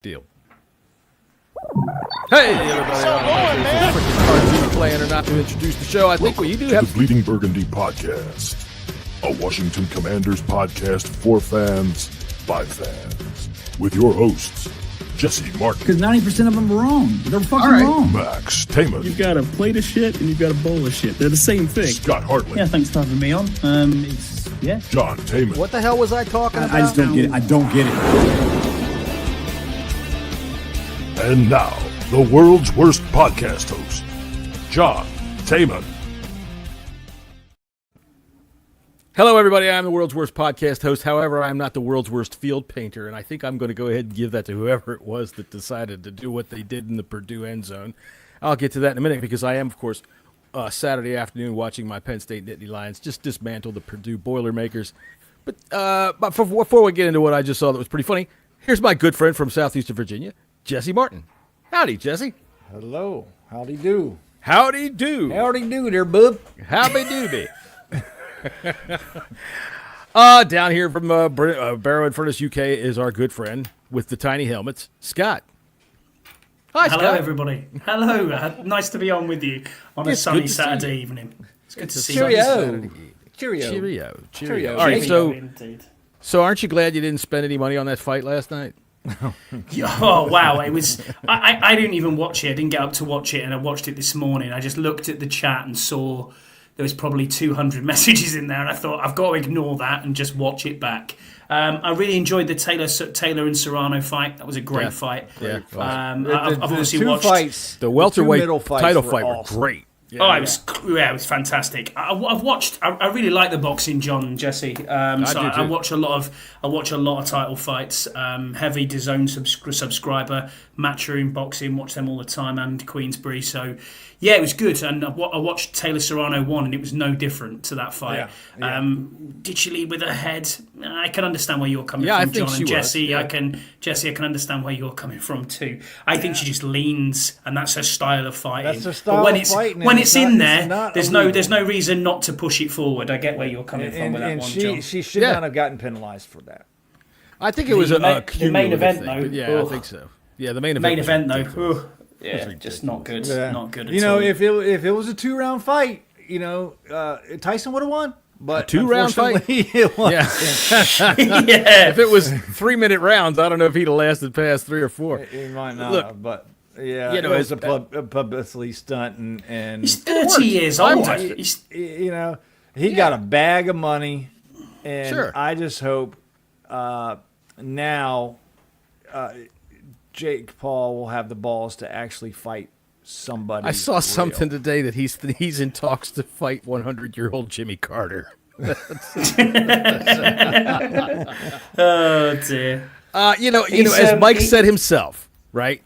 Deal. Hey, everybody. I don't know if this is freaking cartoon playing or not to introduce the show. I think we do have the Bleeding Burgundy podcast, a Washington Commanders podcast for fans by fans, with your hosts, Jesse Martin. Because 90% of them are wrong. They're fucking wrong. Max Taman. You've got a plate of shit and you've got a bowl of shit. They're the same thing. Scott Hartley. Yeah, thanks for having me on. John Taman. What the hell was I talking about? I just don't get it. I don't get it. And now, the world's worst podcast host, John Taman. Hello, everybody. I'm the world's worst podcast host. However, I'm not the world's worst field painter, and I think I'm going to go ahead and give that to whoever it was that decided to do what they did in the Purdue end zone. I'll get to that in a minute because I am, of course, Saturday afternoon watching my Penn State Nittany Lions just dismantle the Purdue Boilermakers. But before we get into what I just saw that was pretty funny, here's my good friend from Southeastern Virginia, Jesse Martin. Howdy, Jesse. Hello. Howdy do. Howdy do. Howdy do there, bub. Howdy doody. Down here from Barrow and Furnace, UK, is our good friend with the tiny helmets, Scott. Hi, Scott. Hello, everybody. Hello. Nice to be on with you on a sunny Saturday evening. It's good to see you. Cheerio. All right, so aren't you glad you didn't spend any money on that fight last night? Oh, wow. It was. I didn't even watch it. I didn't get up to watch it, and I watched it this morning. I just looked at the chat and saw there was probably 200 messages in there, and I thought, I've got to ignore that and just watch it back. I really enjoyed the Taylor and Serrano fight. That was a great fight. Yeah. I've obviously watched fights, the welterweight title fight were great. Yeah, it was fantastic. I've watched. I really like the boxing, John and Jesse. I watch a lot of title fights. Heavy DAZN subscriber, Matchroom Boxing. Watch them all the time, and Queensbury. So yeah, it was good. And I watched Taylor Serrano 1, and it was no different to that fight. Yeah. Did she lead with her head? I can understand where you're coming from, I think John she and Jesse. was. Yeah. I can understand where you're coming from too. I think she just leans, and that's her style of fighting. That's her style but of fighting. When it's in there, there's no illegal. reason not to push it forward. I get where you're coming from with that and one, John. she should not have gotten penalized for that. I think it was a the main event, thing, though. but yeah, I think so. Yeah, the main event. Though. Yeah, just not good. Yeah. Not good at all. You know, if it was a 2-round fight, Tyson would have won. But a 2-round fight? It was. yeah. If it was 3-minute rounds, I don't know if he'd have lasted past 3 or 4. He might not Look, have, but yeah, you know, it was a publicity stunt, and He's 30 years old. he got a bag of money, and Sure. I just hope now Jake Paul will have the balls to actually fight somebody. I saw real. something today that he's in talks to fight 100-year-old Jimmy Carter. Oh dear. As Mike said himself, right?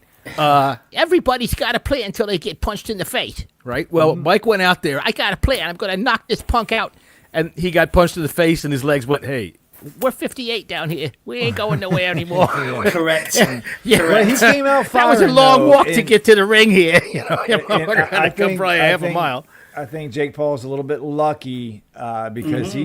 Everybody's got a plan until they get punched in the face. Right. Well, Mike went out there. I got a plan. I'm going to knock this punk out, and he got punched in the face, and his legs went. Hey, We're 58 down here. We ain't going nowhere anymore. Correct. Well, he came out That firing, was a long though, walk to and- get to the ring here. I come probably half a mile. I think Jake Paul's a little bit lucky because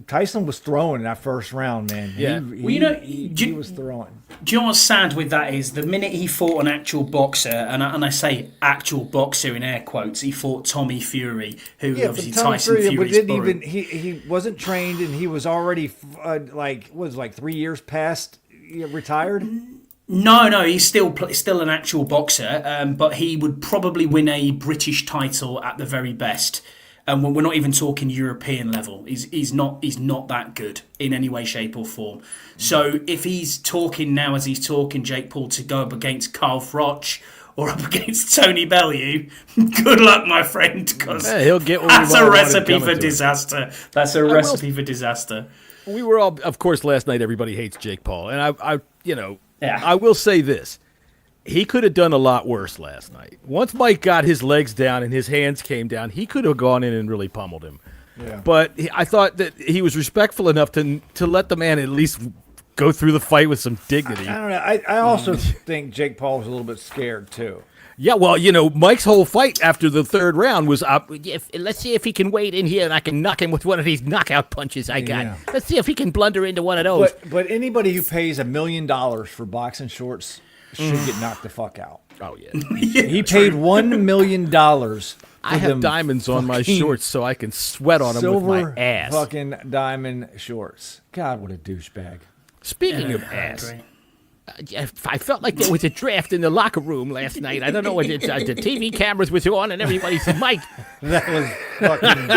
Tyson was throwing in that first round, man. Yeah. He was throwing. Do you know what's sad with that is the minute he fought an actual boxer, and I say actual boxer in air quotes, he fought Tommy Fury, who obviously Tyson Fury's but he wasn't trained, and he was already 3 years past retired. No, he's still an actual boxer, but he would probably win a British title at the very best. And we're not even talking European level. He's not that good in any way, shape, or form. So if he's talking now, as he's talking, Jake Paul to go up against Carl Froch or up against Tony Bellew, good luck, my friend, because he'll get what that's we a want recipe coming for to disaster. That's a recipe for disaster. We were all, of course, last night. Everybody hates Jake Paul, and Yeah. I will say this. He could have done a lot worse last night. Once Mike got his legs down and his hands came down, he could have gone in and really pummeled him. Yeah. But I thought that he was respectful enough to let the man at least go through the fight with some dignity. I don't know. I also think Jake Paul was a little bit scared too. Yeah, well, Mike's whole fight after the third round was up. Let's see if he can wade in here and I can knock him with one of these knockout punches I got. Yeah. Let's see if he can blunder into one of those. But anybody who pays $1 million for boxing shorts should get knocked the fuck out. Oh yeah. He paid $1 million. I have diamonds on my shorts so I can sweat on them with my ass. Fucking diamond shorts. God, what a douchebag. Speaking of ass, I felt like there was a draft in the locker room last night. I don't know what the TV cameras was on and everybody said, Mike. That was fucking.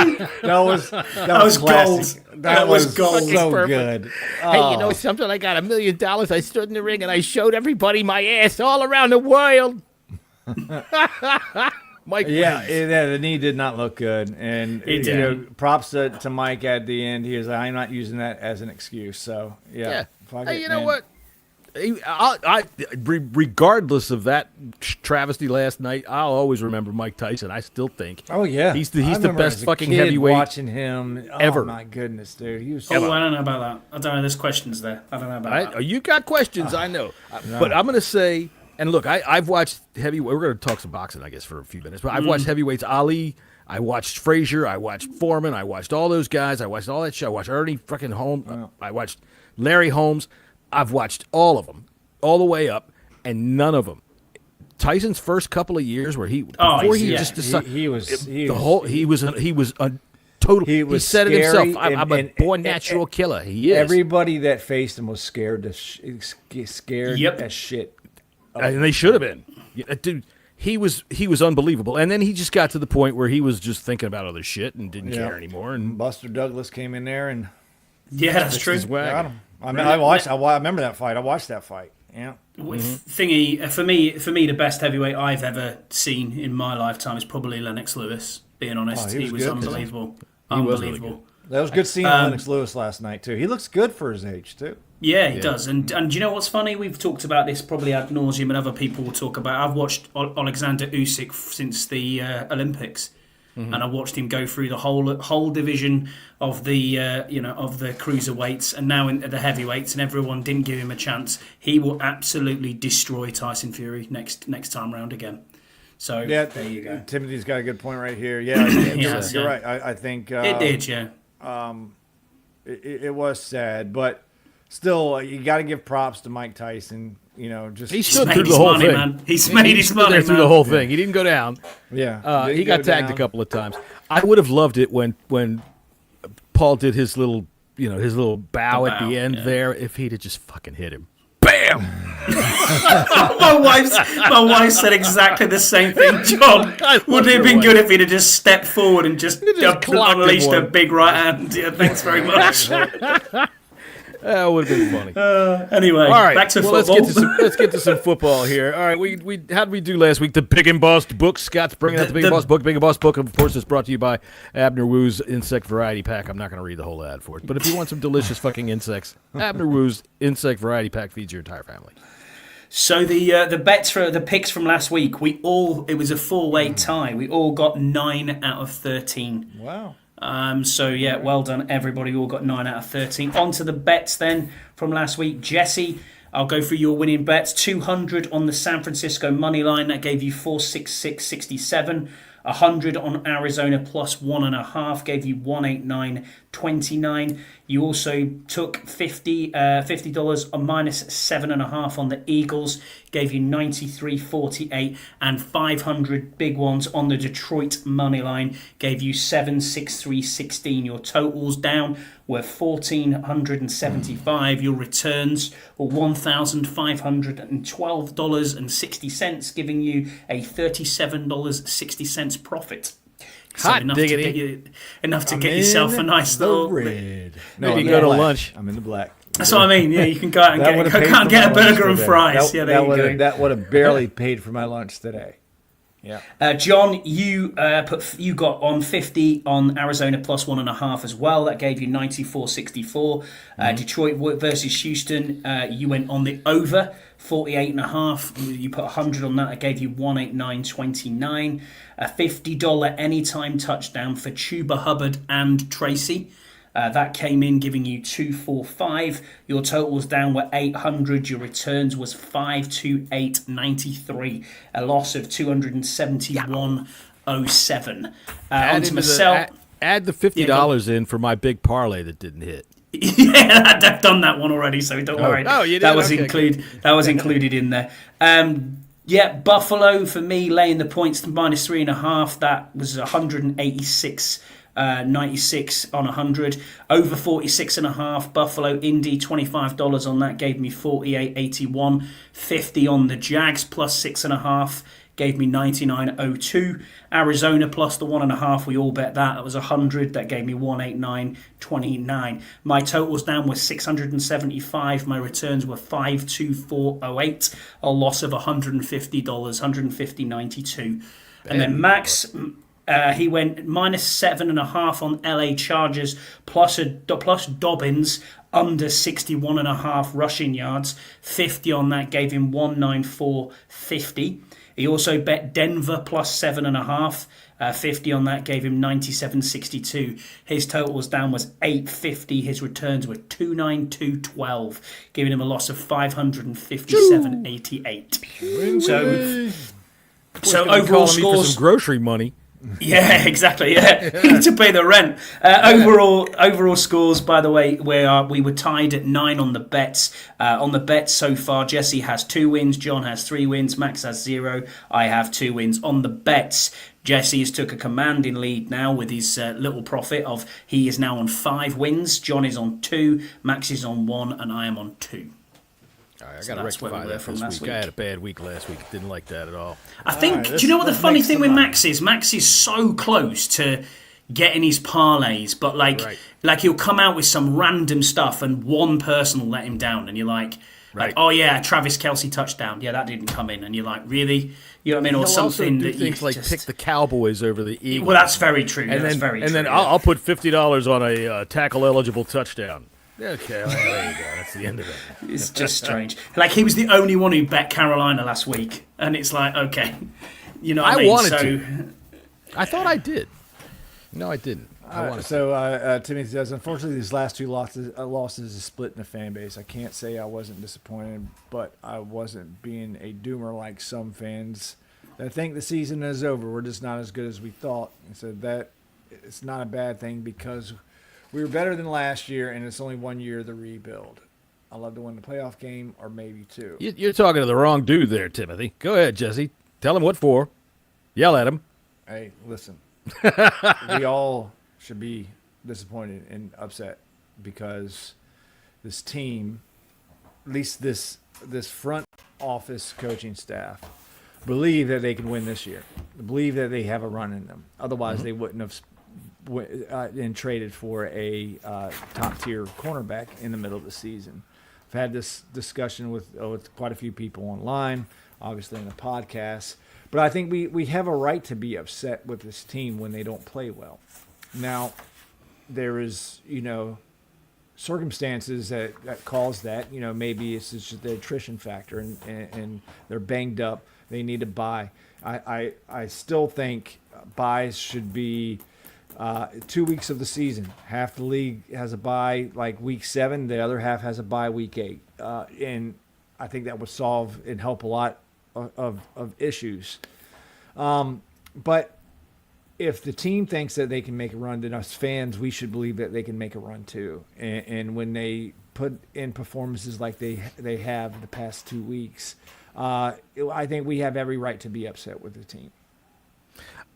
That was gold. That was gold. So Perfect. good. Hey, you know something? I got $1 million. I stood in the ring and I showed everybody my ass all around the world. Mike, Yeah, the knee did not look good, and It you know, didn't. props to Mike at the end. He was like, "I'm not using that as an excuse." So yeah. Fuck Hey, it, you know man. what? Regardless of that travesty last night, I'll always remember Mike Tyson. I still think. Oh yeah, he's I the remember best as a fucking kid heavyweight Watching him ever. Oh my goodness, dude, he was. Oh, I don't know about that. I don't know. There's questions there. I don't know about that. You got questions, I know, but I'm gonna say. And look, I've watched heavyweight. We're going to talk some boxing, I guess, for a few minutes. But I've watched heavyweights. Ali. I watched Frazier. I watched Foreman. I watched all those guys. I watched all that shit. I watched Ernie freaking Holmes. I watched Larry Holmes. I've watched all of them, all the way up, and none of them. Tyson's first couple of years, where he just decided he was he was a total. He was said it himself. scary, I'm a born natural killer. He is. Everybody that faced him was scared scared Yep. as shit. And they should have been. Yeah, dude, he was unbelievable. And then he just got to the point where he was just thinking about other shit and didn't care anymore. And Buster Douglas came in there and Yeah, that's true. his wagon. got him. I remember that fight. I watched that fight. Yeah. Thingy for me, the best heavyweight I've ever seen in my lifetime is probably Lennox Lewis. Being honest, he he was was good. unbelievable. was really Unbelievable. That was good seeing Lennox Lewis last night too. He looks good for his age too. Yeah, he does. And do you know what's funny? We've talked about this probably ad nauseum, and other people will talk about. I've watched Alexander Usyk since the Olympics, and I watched him go through the whole division of the of the cruiserweights, and now in the heavyweights, and everyone didn't give him a chance. He will absolutely destroy Tyson Fury next time round again. So Yeah, there you go. Timothy's got a good point right here. Yeah, Yes, you're yeah. right. I think It did, yeah. it was sad, but still, you got to give props to Mike Tyson. You know, just he stood made through the his whole money, thing. man. He's made his stood money, there through man. the whole thing. He didn't go down. yeah. He got tagged a couple of times. I would have loved it when Paul did his little bow at the end there. If he'd have just fucking hit him, bam! My wife said exactly the same thing, John. Would it have been good if he'd have just stepped forward and just clocked him unleashed a one. big right hand? Yeah, thanks very much. That would have been funny. Anyway, All right, back to well, football. let's get to some football here. All right, we how did we do last week? The Big and Boss book. Scott's bringing out the Big and Boss book. Big and Boss book, of course, is brought to you by Abner Woo's Insect Variety Pack. I'm not going to read the whole ad for it, but if you want some delicious fucking insects, Abner Woo's Insect Variety Pack feeds your entire family. So the bets for the picks from last week, it was a 4-way tie. We all got 9 out of 13. Wow. So yeah, well done everybody. We all got 9 out of 13. On to the bets then from last week. Jesse, I'll go through your winning bets. 200 on the San Francisco money line, that gave you 466.67. 100 on Arizona plus 1.5 gave you 189.29. You also took $50 on minus 7.5 on the Eagles, gave you 93.48, and 500 big ones on the Detroit money line gave you 763.16. Your totals down were $1,475. Your returns were $1,512.60, giving you a $37.60 profit. So Hot enough diggity. To get yourself a nice little. red. Maybe I'm go in to black. lunch. I'm in the black. That's what I mean. Yeah, you can go out and That would've paid for get my a burger lunch and today. fries. Yeah, there you go. That would have barely paid for my lunch today. Yeah. John, you got on 50 on Arizona plus 1.5 as well. That gave you 94.64. Detroit versus Houston, you went on the over 48.5. You put 100 on that. It gave you 189.29. A $50 anytime touchdown for Chuba Hubbard and Tracy. That came in giving you 245. Your totals down were 800. Your returns was 528.93. A loss of 271.07. On to myself. Add the $50 in for my big parlay that didn't hit. Yeah, I've done that one already, so don't worry. Oh, you did? That was Okay, that was included in there. Yeah, Buffalo for me laying the points to -3.5. That was 186. 96 on 100, over 46.5. Buffalo Indy $25 on that gave me 48.81. 50 on the Jags plus 6.5 gave me 99.02. Arizona plus the 1.5, we all bet that. That was 100. That gave me 189.29. My totals down was 675. My returns were 524.08. A loss of $150, 150.92. And then Max. He went -7.5 on LA Chargers plus Dobbins under 61.5 rushing yards. 50 on that gave him 194.50. He also bet Denver plus 7.5. 50 on that gave him 97.62. His totals down was 850. His returns were 292.12, giving him a loss of 557.88. So overall scores for some grocery money. Yeah, exactly. Yeah, to pay the rent. Overall scores, by the way, we were tied at 9 on the bets. On the bets so far, Jesse has 2 wins, John has 3 wins, Max has 0. I have 2 wins. On the bets, Jesse has took a commanding lead now with his little profit of he is now on 5 wins. John is on 2, Max is on 1, and I am on 2. All right, I got to rectify that this week. I had a bad week last week. Didn't like that at all. I think, do you know what the funny thing with Max is? Max is so close to getting his parlays, but like he'll come out with some random stuff and one person will let him down. And you're like oh yeah, Travis Kelce touchdown. Yeah, that didn't come in. And you're like, really? You know what I mean? Or something that you like just pick the Cowboys over the Eagles. Well, that's very true. And then I'll put $50 on a tackle-eligible touchdown. Okay, well, there you go. That's the end of it. It's just strange. Like, he was the only one who bet Carolina last week. And it's like, okay. You know what I mean? Wanted to. I thought I did. No, I didn't. Timmy says, unfortunately, these last 2 losses is split in the fan base. I can't say I wasn't disappointed, but I wasn't being a doomer like some fans that think the season is over. We're just not as good as we thought. And so that it's not a bad thing because we were better than last year, and it's only 1 year of the rebuild. I'd love to win the playoff game or maybe 2. You're talking to the wrong dude there, Timothy. Go ahead, Jesse. Tell him what for. Yell at him. Hey, listen. We all should be disappointed and upset because this team, at least this front office coaching staff, believe that they can win this year. Believe that they have a run in them. Otherwise, they wouldn't have and traded for a top-tier cornerback in the middle of the season. I've had this discussion with quite a few people online, obviously in the podcast, but I think we have a right to be upset with this team when they don't play well. Now, there is, circumstances that cause that. Maybe it's just the attrition factor and they're banged up. They need to buy. I still think buys should be 2 weeks of the season. Half the league has a bye like week 7. The other half has a bye week 8. And I think that would solve and help a lot of issues. But if the team thinks that they can make a run, then us fans, we should believe that they can make a run too. And when they put in performances like they have the past 2 weeks, I think we have every right to be upset with the team.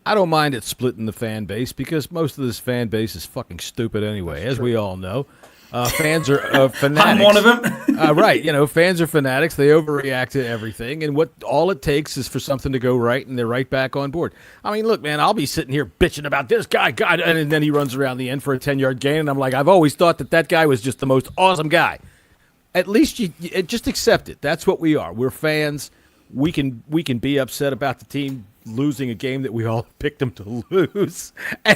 I don't mind it splitting the fan base because most of this fan base is fucking stupid anyway, as we all know. Fans are fanatics. I'm one of them. Right. Fans are fanatics. They overreact to everything. And all it takes is for something to go right, and they're right back on board. I mean, look, man, I'll be sitting here bitching about this guy, God, and then he runs around the end for a 10-yard gain, and I'm like, I've always thought that guy was just the most awesome guy. At least you just accept it. That's what we are. We're fans. We can be upset about the team losing a game that we all picked them to lose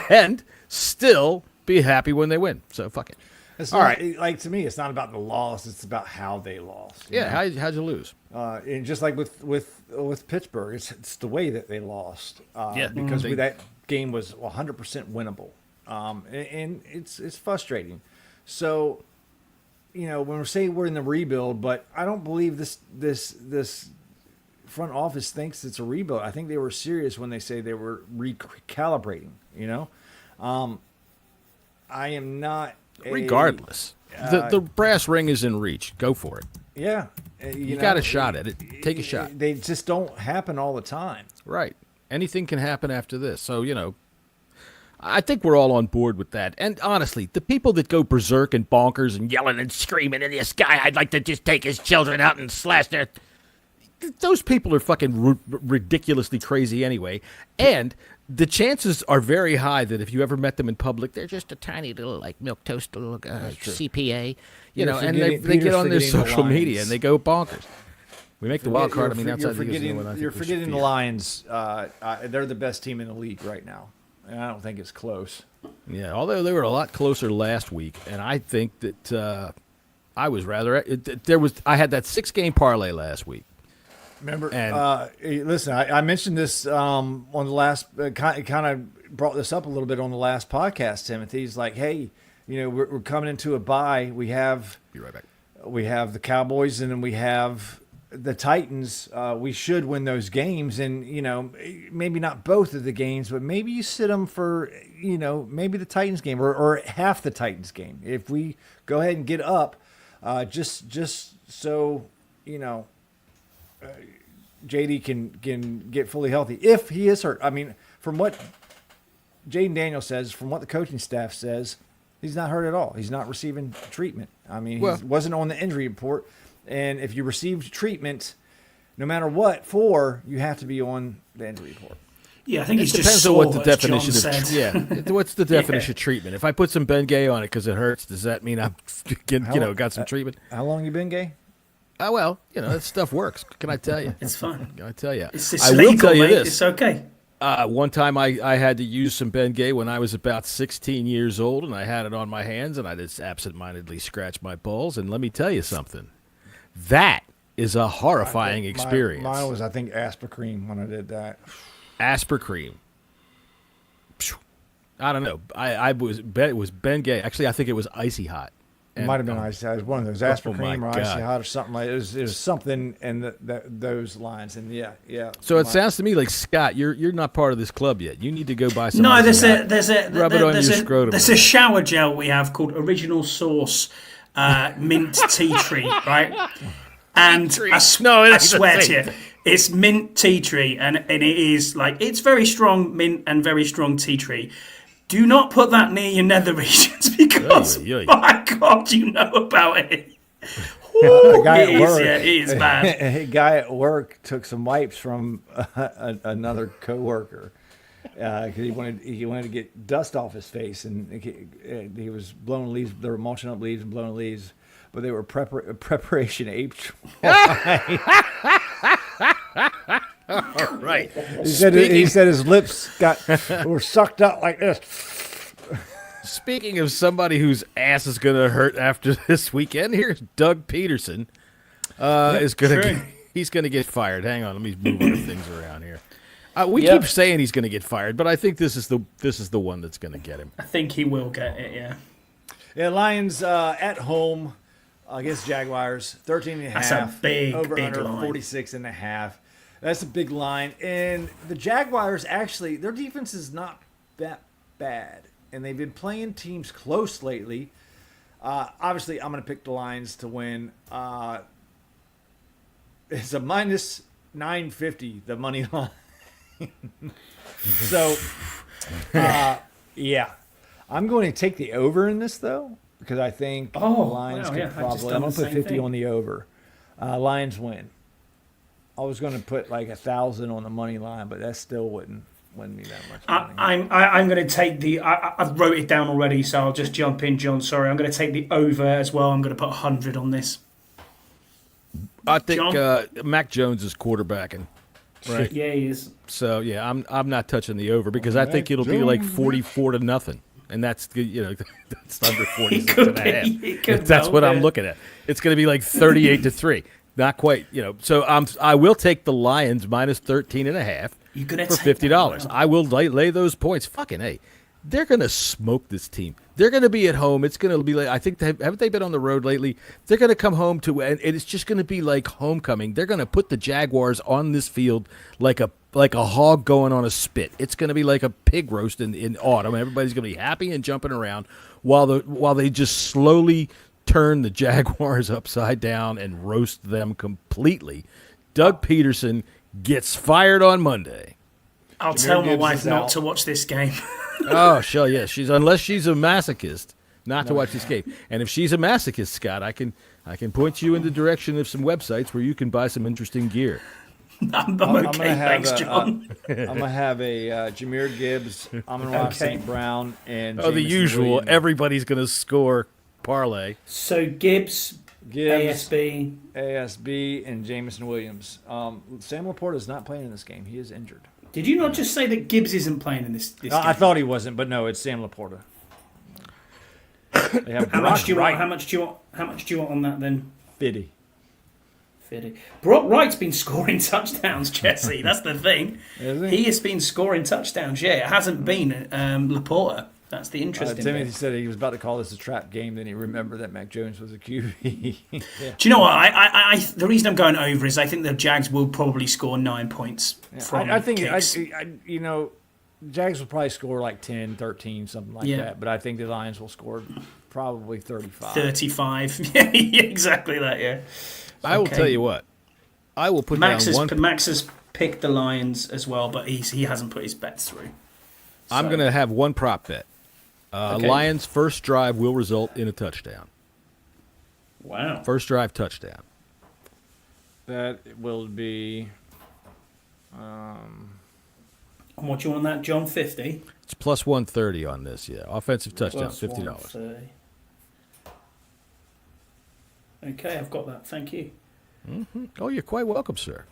and still be happy when they win. So fuck it. It's all right. Like, to me, it's not about the loss. It's about how they lost. Yeah, how'd you lose? And just like with Pittsburgh, it's the way that they lost. Because that game was 100% winnable. And it's frustrating. So, when we're saying we're in the rebuild, but I don't believe this front office thinks it's a rebuild. I think they were serious when they say they were recalibrating. I am not Regardless, the brass ring is in reach. Go for it. Yeah. You got a shot at it. Take a shot. They just don't happen all the time. Right. Anything can happen after this. So, I think we're all on board with that. And honestly, the people that go berserk and bonkers and yelling and screaming in the sky, I'd like to just take his children out and slash their... Those people are fucking ridiculously crazy anyway. And the chances are very high that if you ever met them in public, they're just a tiny little, like, milquetoast little CPA. And they get on their social media and they go bonkers. We make the wild card. Outside the you're forgetting the Lions. They're the best team in the league right now. And I don't think it's close. Yeah, although they were a lot closer last week, and I think that I was rather. I had that 6-game parlay last week. Remember? Listen, I mentioned this on the last. Kind of brought this up a little bit on the last podcast. Timothy's like, hey, we're coming into a bye. We have. Be right back. We have the Cowboys, and then we have the Titans. We should win those games, and maybe not both of the games, but maybe you sit them for maybe the Titans game or half the Titans game. If we go ahead and get up, just so JD can get fully healthy if he is hurt. From what Jaden Daniels says, from what the coaching staff says, he's not hurt at all. He's not receiving treatment. He wasn't on the injury report. And if you received treatment, no matter what, you have to be on the injury report. Yeah, I think it depends on what the definition of what's the definition of treatment. If I put some Bengay on it because it hurts, does that mean I'm got some treatment? How long you been gay? Oh well, that stuff works. Can I tell you? It's fun. Can I tell you? I will tell you this. It's okay. One time I had to use some Bengay when I was about 16 years old, and I had it on my hands, and I just absentmindedly scratched my balls. And let me tell you something. That is a horrifying experience. Mine was, I think, Aspercream when I did that. Aspercream. I don't know. It was Bengay. Actually, I think it was Icy Hot. It might have been Icy Hot. It was one of those Aspercream or Icy Hot or something like it. It was something in those lines. And yeah. So it sounds to me like, Scott, you're not part of this club yet. You need to go buy some. No, there's rub it on your scrotum. There's a shower gel we have called Original Source Mint Tea Tree, right? And I swear to you, it's mint tea tree, and it is it's very strong mint and very strong tea tree. Do not put that near your nether regions because, my God, you know about it. A guy at work, it is bad. A guy at work took some wipes from another coworker because he wanted to get dust off his face, and he was blowing leaves. They were mulching up leaves and blowing leaves, but they were preparation H. Right. He said his lips were sucked out like this. Speaking of somebody whose ass is going to hurt after this weekend, here's Doug Peterson. He's going to get fired. Hang on, let me move other things around here. We keep saying he's going to get fired, but I think this is the one that's going to get him. I think he will get it. Yeah. Yeah, Lions at home against Jaguars, 13.5. That's a big under line. 46.5. That's a big line. And the Jaguars, actually, their defense is not that bad. And they've been playing teams close lately. Obviously, I'm going to pick the Lions to win. It's a minus 950, the money line. So, yeah. I'm going to take the over in this, though, because I think the Lions could probably. I'm going to put 50 on the over. Lions win. I was going to put like 1,000 on the money line, but that still wouldn't win me that much money. I'm going to take the. I've wrote it down already, so I'll just jump in, John. Sorry, I'm going to take the over as well. I'm going to put 100 on this. I think Mac Jones is quarterbacking. Right. Yeah, he is. So yeah, I'm not touching the over because I think it'll be like 44-0. And that's that's under 46.5. That's what I'm looking at. It's going to be like 38-3. Not quite, So I will take the Lions minus 13.5 for $50. I will lay those points. Fucking A. They're going to smoke this team. They're going to be at home. It's going to be like, I think, haven't they been on the road lately? They're going to come home and it's just going to be like homecoming. They're going to put the Jaguars on this field like a hog going on a spit. It's going to be like a pig roast in autumn. Everybody's going to be happy and jumping around. while they just slowly turn the Jaguars upside down and roast them completely. Doug Peterson gets fired on Monday. I'll tell my wife not to watch this game. Oh, sure, yeah. Unless she's a masochist, not to watch this game. And if she's a masochist, Scott, I can point you in the direction of some websites where you can buy some interesting gear. I'm okay, thanks, John. I'm gonna have a Jahmyr Gibbs, Amon-Ra St. Brown, and Oh, the Jameson usual. Williams. Everybody's going to score parlay. So Gibbs, ASB, and Jameson Williams. Sam Laporta is not playing in this game. He is injured. Did you not just say that Gibbs isn't playing in this game? I thought he wasn't, but no, it's Sam Laporta. They have How much do you Brock want? How much do you want on that then? Wright. Fiddy. Brock Wright's been scoring touchdowns, Jesse. That's the thing. Is he? He has been scoring touchdowns. Yeah, it hasn't been Laporta. That's the interesting Timothy bit. said he was about to call this a trap game. Then he remembered that Mac Jones was a QB. Yeah. Do you know what? I the reason I'm going over is I think the Jags will probably score 9 points from I think, kicks. Jags will probably score like 10, 13, something like Yeah. that. But I think the Lions will score probably 35. 35. Yeah, exactly that, yeah. I will Okay. tell you what. I will put Max down has, one. Max has picked the Lions as well, but he hasn't put his bets through. I'm going to have one prop bet. Okay. Lions' first drive will result in a touchdown. Wow. First drive touchdown. That will be. And what do you want on that, John? 50? It's plus 130 on this, yeah. Offensive touchdown, Plus $50. 130. Okay, I've got that. Thank you. Oh, you're quite welcome, sir.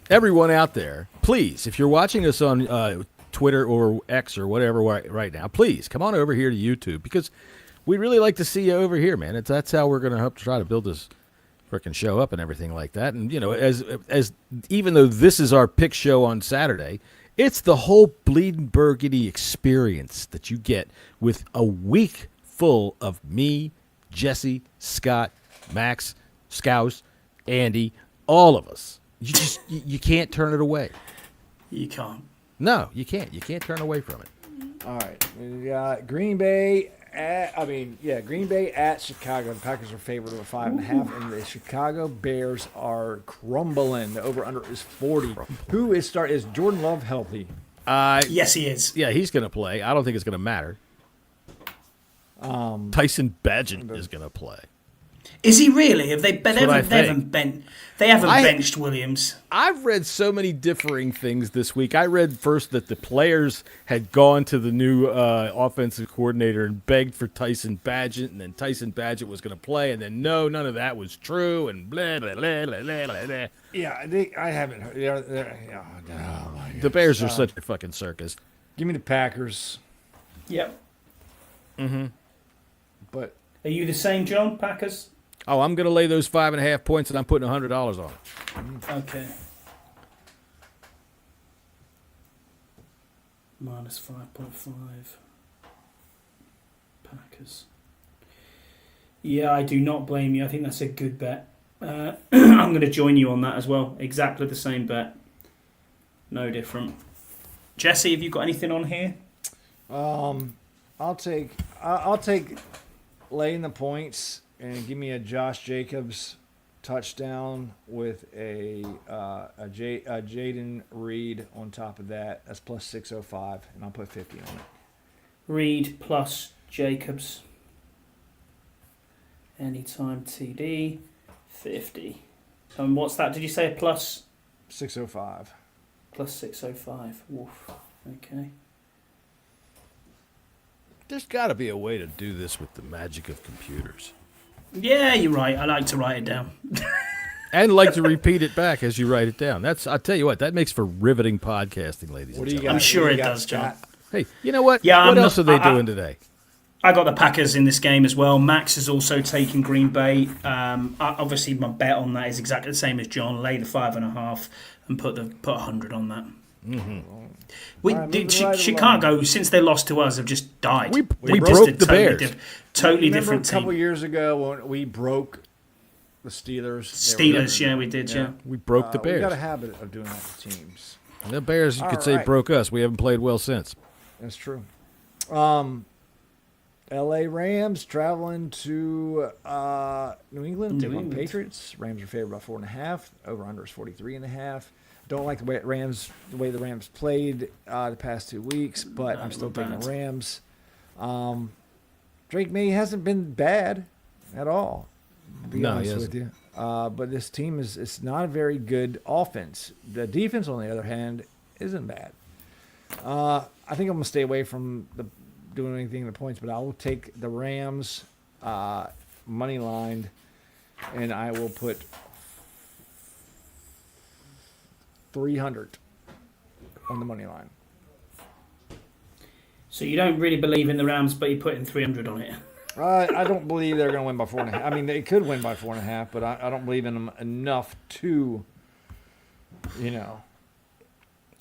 Everyone out there, please, if you're watching us on Twitter or X or whatever right now, please come on over here to YouTube because we'd really like to see you over here, man. That's how we're going to help try to build this frickin' show up and everything like that. And, you know, as even though this is our pick show on Saturday, it's the whole Bleeding Burgundy experience that you get with a week full of me, Jesse, Scott, Max, Scouse, Andy, all of us. You can't turn it away. You can't. No, you can't. You can't turn away from it. All right. We got Green Bay Green Bay at Chicago. The Packers are favored over 5.5, and the Chicago Bears are crumbling. The over/under is 40. Who is Is Jordan Love healthy? Yes, he is. Yeah, he's going to play. I don't think it's going to matter. Tyson Bagent is going to play. Is he really? Have they what I haven't benched Williams? I've read so many differing things this week. I read first that the players had gone to the new offensive coordinator and begged for Tyson Bagent, and then Tyson Bagent was going to play, and then no, none of that was true, and blah, blah, blah, blah, blah, blah. Yeah, I haven't heard. Oh my God. The Bears are such a fucking circus. Give me the Packers. Yep. But Are you the same, John? Packers? Oh, I'm going to lay those 5.5 points, and I'm putting $100 on it. Okay. Minus 5.5. Packers. Yeah, I do not blame you. I think that's a good bet. I'm going to join you on that as well. Exactly the same bet. No different. Jesse, have you got anything on here? I'll take laying the points and give me a Josh Jacobs touchdown with a Jaden Reed on top of that. That's plus 605, and I'll put 50 on it. Reed plus Jacobs. Anytime TD. 50. And what's that? Did you say a plus? 605. Plus 605. Woof. Okay. There's got to be a way to do this with the magic of computers. Yeah, you're right. I like to write it down. And like to repeat it back as you write it down. I'll tell you what, that makes for riveting podcasting, ladies and gentlemen. I'm sure it does, John. Hey, you know what? Yeah, what else are they doing today? I got the Packers in this game as well. Max has also taken Green Bay. Obviously, my bet on that is exactly the same as John. Lay the 5.5 and put 100 on that. Mm-hmm. Chicago, since they lost to us, have just died. We They've broke just the Bears. Totally Remember different a couple team. years ago when we broke the Steelers? Steelers, yeah, we did, yeah. We broke the We got a Bears. habit of doing that to teams. The Bears, you could All say, right. broke us. We haven't played well since. That's true. L.A. Rams traveling to New England. Take on England. Patriots. Rams are favored by 4.5. Over under is 43.5. Don't like the way the Rams played the past 2 weeks, but I'm still taking the Rams. Drake May hasn't been bad at all, to be honest with you. But this team it's not a very good offense. The defense, on the other hand, isn't bad. I think I'm gonna stay away from doing anything in the points, but I will take the Rams money line, and I will put 300 on the money line. So you don't really believe in the Rams, but you're putting 300 on it. I don't believe they're going to win by 4.5. I mean, they could win by 4.5, but I don't believe in them enough to,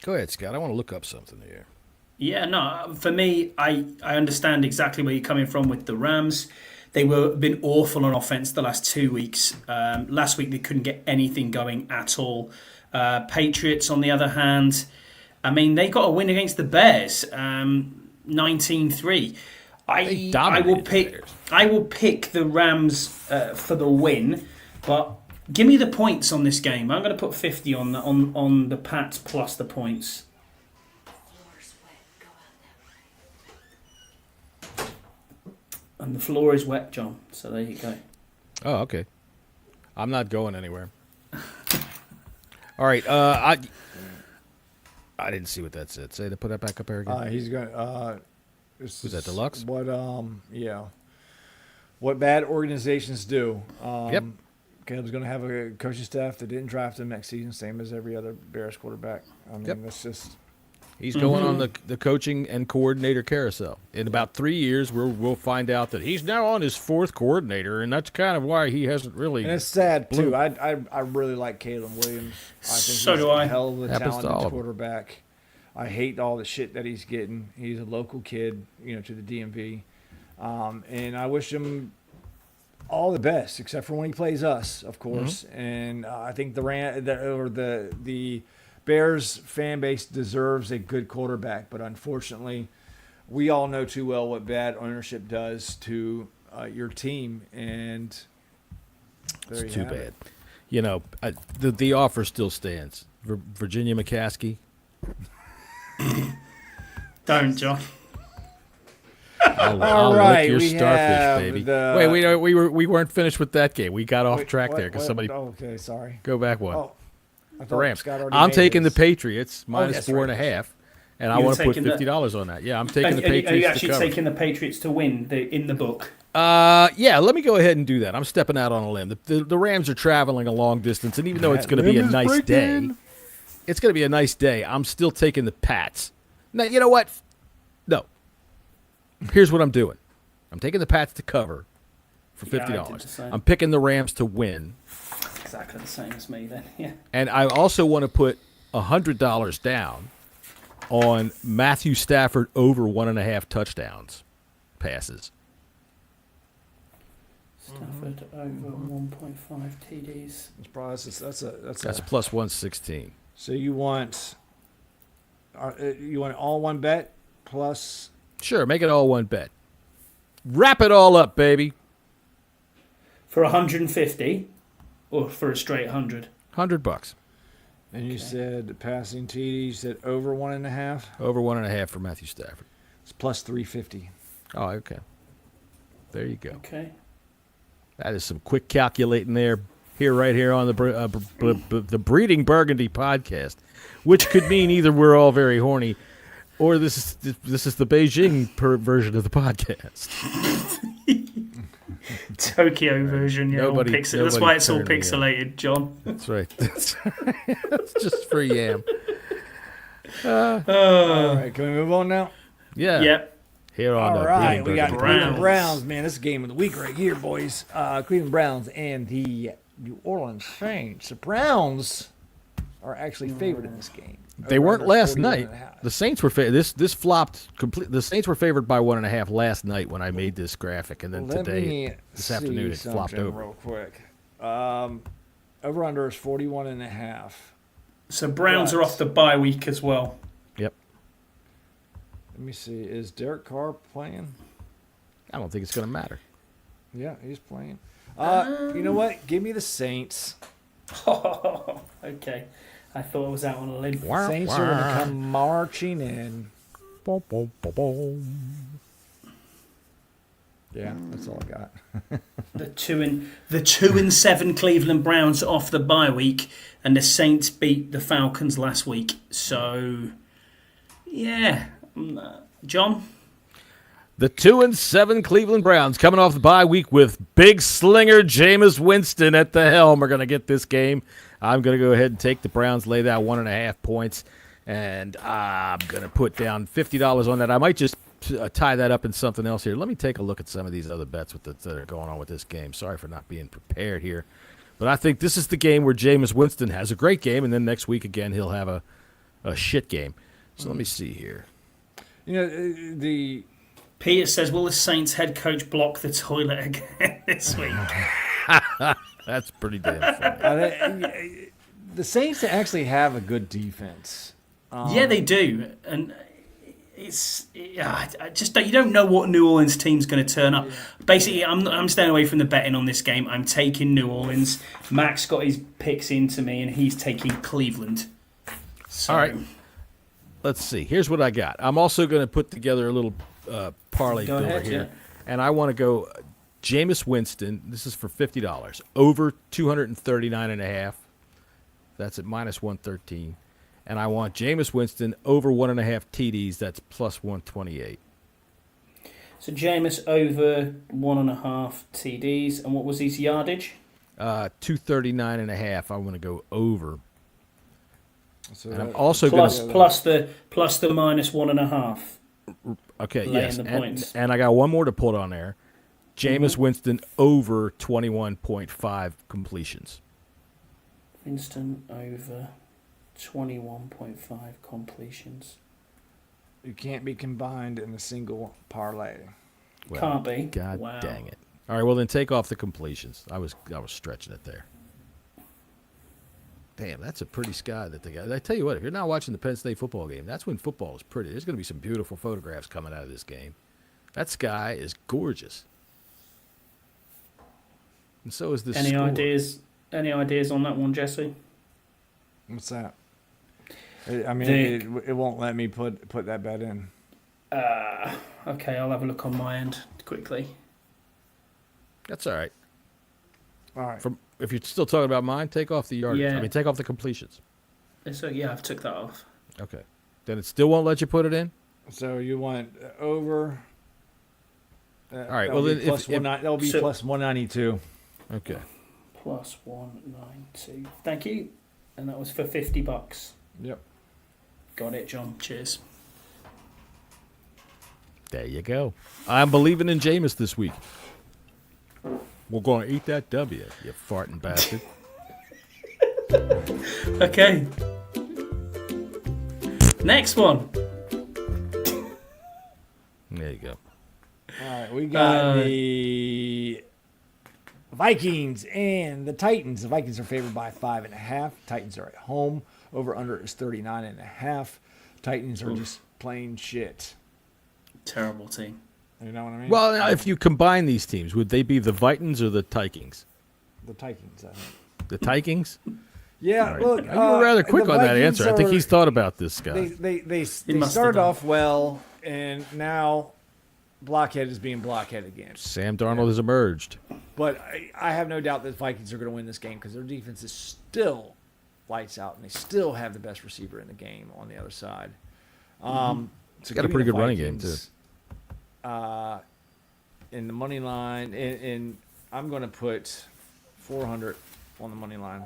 Go ahead, Scott. I want to look up something here. Yeah, no, for me, I understand exactly where you're coming from with the Rams. They been awful on offense the last 2 weeks. Last week, they couldn't get anything going at all. Patriots, on the other hand, I mean, they got a win against the Bears, 19-3. I will pick the Rams for the win, but give me the points on this game. I'm going to put 50 on the Pats plus the points. And the floor is wet, John. So there you go. Oh, okay. I'm not going anywhere. All right. I didn't see what that said. Say to put that back up there again. He's going. Was that deluxe? What bad organizations do. Yep. Caleb's going to have a coaching staff that didn't draft him next season, same as every other Bears quarterback. I mean, that's just. He's going on the coaching and coordinator carousel. In about 3 years, we'll find out that he's now on his fourth coordinator, and that's kind of why he hasn't really. And it's sad too. I really like Caleb Williams. I think So he's do I. a hell of a Happens to all talented of 'em. quarterback. I hate all the shit that he's getting. He's a local kid, to the DMV, and I wish him all the best, except for when he plays us, of course. And I think the Bears fan base deserves a good quarterback, but unfortunately, we all know too well what bad ownership does to your team, and It's too bad. The offer still stands. Virginia McCaskey. Don't, John. I'll right, lick your we starfish, have baby. the- Wait, we weren't finished with that game. We got off track there because somebody Okay, sorry. go back one. Oh, I The thought Rams. Scott already I'm made taking the his. Patriots minus that's 4.5, and I You're want to put taking the- $50 on that. Yeah, I'm taking the Are Patriots you to actually cover. taking the Patriots to win in the book? Yeah, let me go ahead and do that. I'm stepping out on a limb. The Rams are traveling a long distance, and even though it's going to be a nice day, I'm still taking the Pats. Now, you know what? No. Here's what I'm doing. I'm taking the Pats to cover for Yeah, I did $50. the same. I'm picking the Rams to win. Exactly the same as me then, yeah. And I also want to put $100 down on Matthew Stafford over 1.5 touchdowns passes. Stafford over 1.5 TDs. It's probably, That's plus 116. So you want all one bet plus. Sure, make it all one bet. Wrap it all up, baby. For 150 or for a straight 100? $100. And you said passing TD. You said over 1.5. Over 1.5 for Matthew Stafford. It's plus 350. Oh, okay. There you go. Okay. That is some quick calculating there. Right here on the Breeding Burgundy podcast, which could mean either we're all very horny, or this is the Beijing version of the podcast. Tokyo version, yeah. That's why it's all turn me pixelated, John. That's right. That's just for Yam. All right, can we move on now? Yeah. Yep. Here on All the right, Breeding we got Burgundy Cleveland podcast. Browns. Man, this is game of the week right here, boys. Cleveland Browns and the New Orleans Saints. The Browns are actually favored in this game. They weren't Over-under last night. 41.5. The Saints were this flopped complete. The Saints were favored by 1.5 last night when I made this graphic, and then Let me today, this afternoon, it see flopped something over. real quick. Over under is 41.5. So Browns are off the bye week as well. Yep. Let me see. Is Derek Carr playing? I don't think it's going to matter. Yeah, he's playing. You know what? Give me the Saints. Okay. I thought I was out on a limb. Saints are going to come marching in. Yeah, that's all I got. The 2-7 Cleveland Browns off the bye week, and the Saints beat the Falcons last week. So, yeah, John. The 2-7 Cleveland Browns coming off the bye week with big slinger Jameis Winston at the helm are going to get this game. I'm going to go ahead and take the Browns, lay that 1.5 points, and I'm going to put down $50 on that. I might just tie that up in something else here. Let me take a look at some of these other bets that are going on with this game. Sorry for not being prepared here. But I think this is the game where Jameis Winston has a great game, and then next week again he'll have a shit game. So let me see here. You know, the Peter says, will the Saints head coach block the toilet again this week? That's pretty damn funny. the Saints actually have a good defense. Yeah, they do. And I just you don't know what New Orleans team's going to turn up. Yeah. Basically, I'm staying away from the betting on this game. I'm taking New Orleans. Max got his picks into me, and he's taking Cleveland. So. All right. Let's see. Here's what I got. I'm also going to put together a little parlay builder here. Yeah. And I want to go Jameis Winston. This is for $50. Over 239.5. That's at minus 113. And I want Jameis Winston over 1.5 TDs. That's plus 128. So Jameis over 1.5 TDs. And what was his yardage? 239.5. I want to go over. So and I'm also plus the minus 1.5. Okay, yes. And I got one more to put on there. Jameis Winston over 21.5 completions. Winston over 21.5 completions. You can't be combined in a single parlay. Well, can't be. God wow. Dang it. All right, well then take off the completions. I was stretching it there. Damn, that's a pretty sky that they got. I tell you what, if you're not watching the Penn State football game, that's when football is pretty. There's going to be some beautiful photographs coming out of this game. That sky is gorgeous. And so is this Any score. Any ideas on that one, Jesse? What's that? I mean, it won't let me put that bet in. Okay, I'll have a look on my end quickly. That's all right. All right. If you're still talking about mine, take off the yardage. Yeah. I mean, take off the completions. So yeah, I've took that off. Okay. Then it still won't let you put it in? So you want over. All right. Well, then that'll be plus 192. Okay. Plus 192. Thank you. And that was for $50. Yep. Got it, John. Cheers. There you go. I'm believing in Jameis this week. We're going to eat that W, you farting bastard. Okay. Next one. There you go. All right, we got the Vikings and the Titans. The Vikings are favored by 5.5. Titans are at home. Over under is 39.5. Titans are just plain shit. Terrible team. You know what I mean? Well, now, if you combine these teams, would they be the Vikings or the Vikings? The Titans, I think. The Vikings? Yeah, right. Look. You were rather quick on that answer. I think he's thought about this guy. They started off well, and now Blockhead is being Blockhead again. Sam Darnold has emerged. But I have no doubt that the Vikings are going to win this game because their defense is still lights out, and they still have the best receiver in the game on the other side. It's got a pretty good running game, too. In the money line, and I'm going to put 400 on the money line.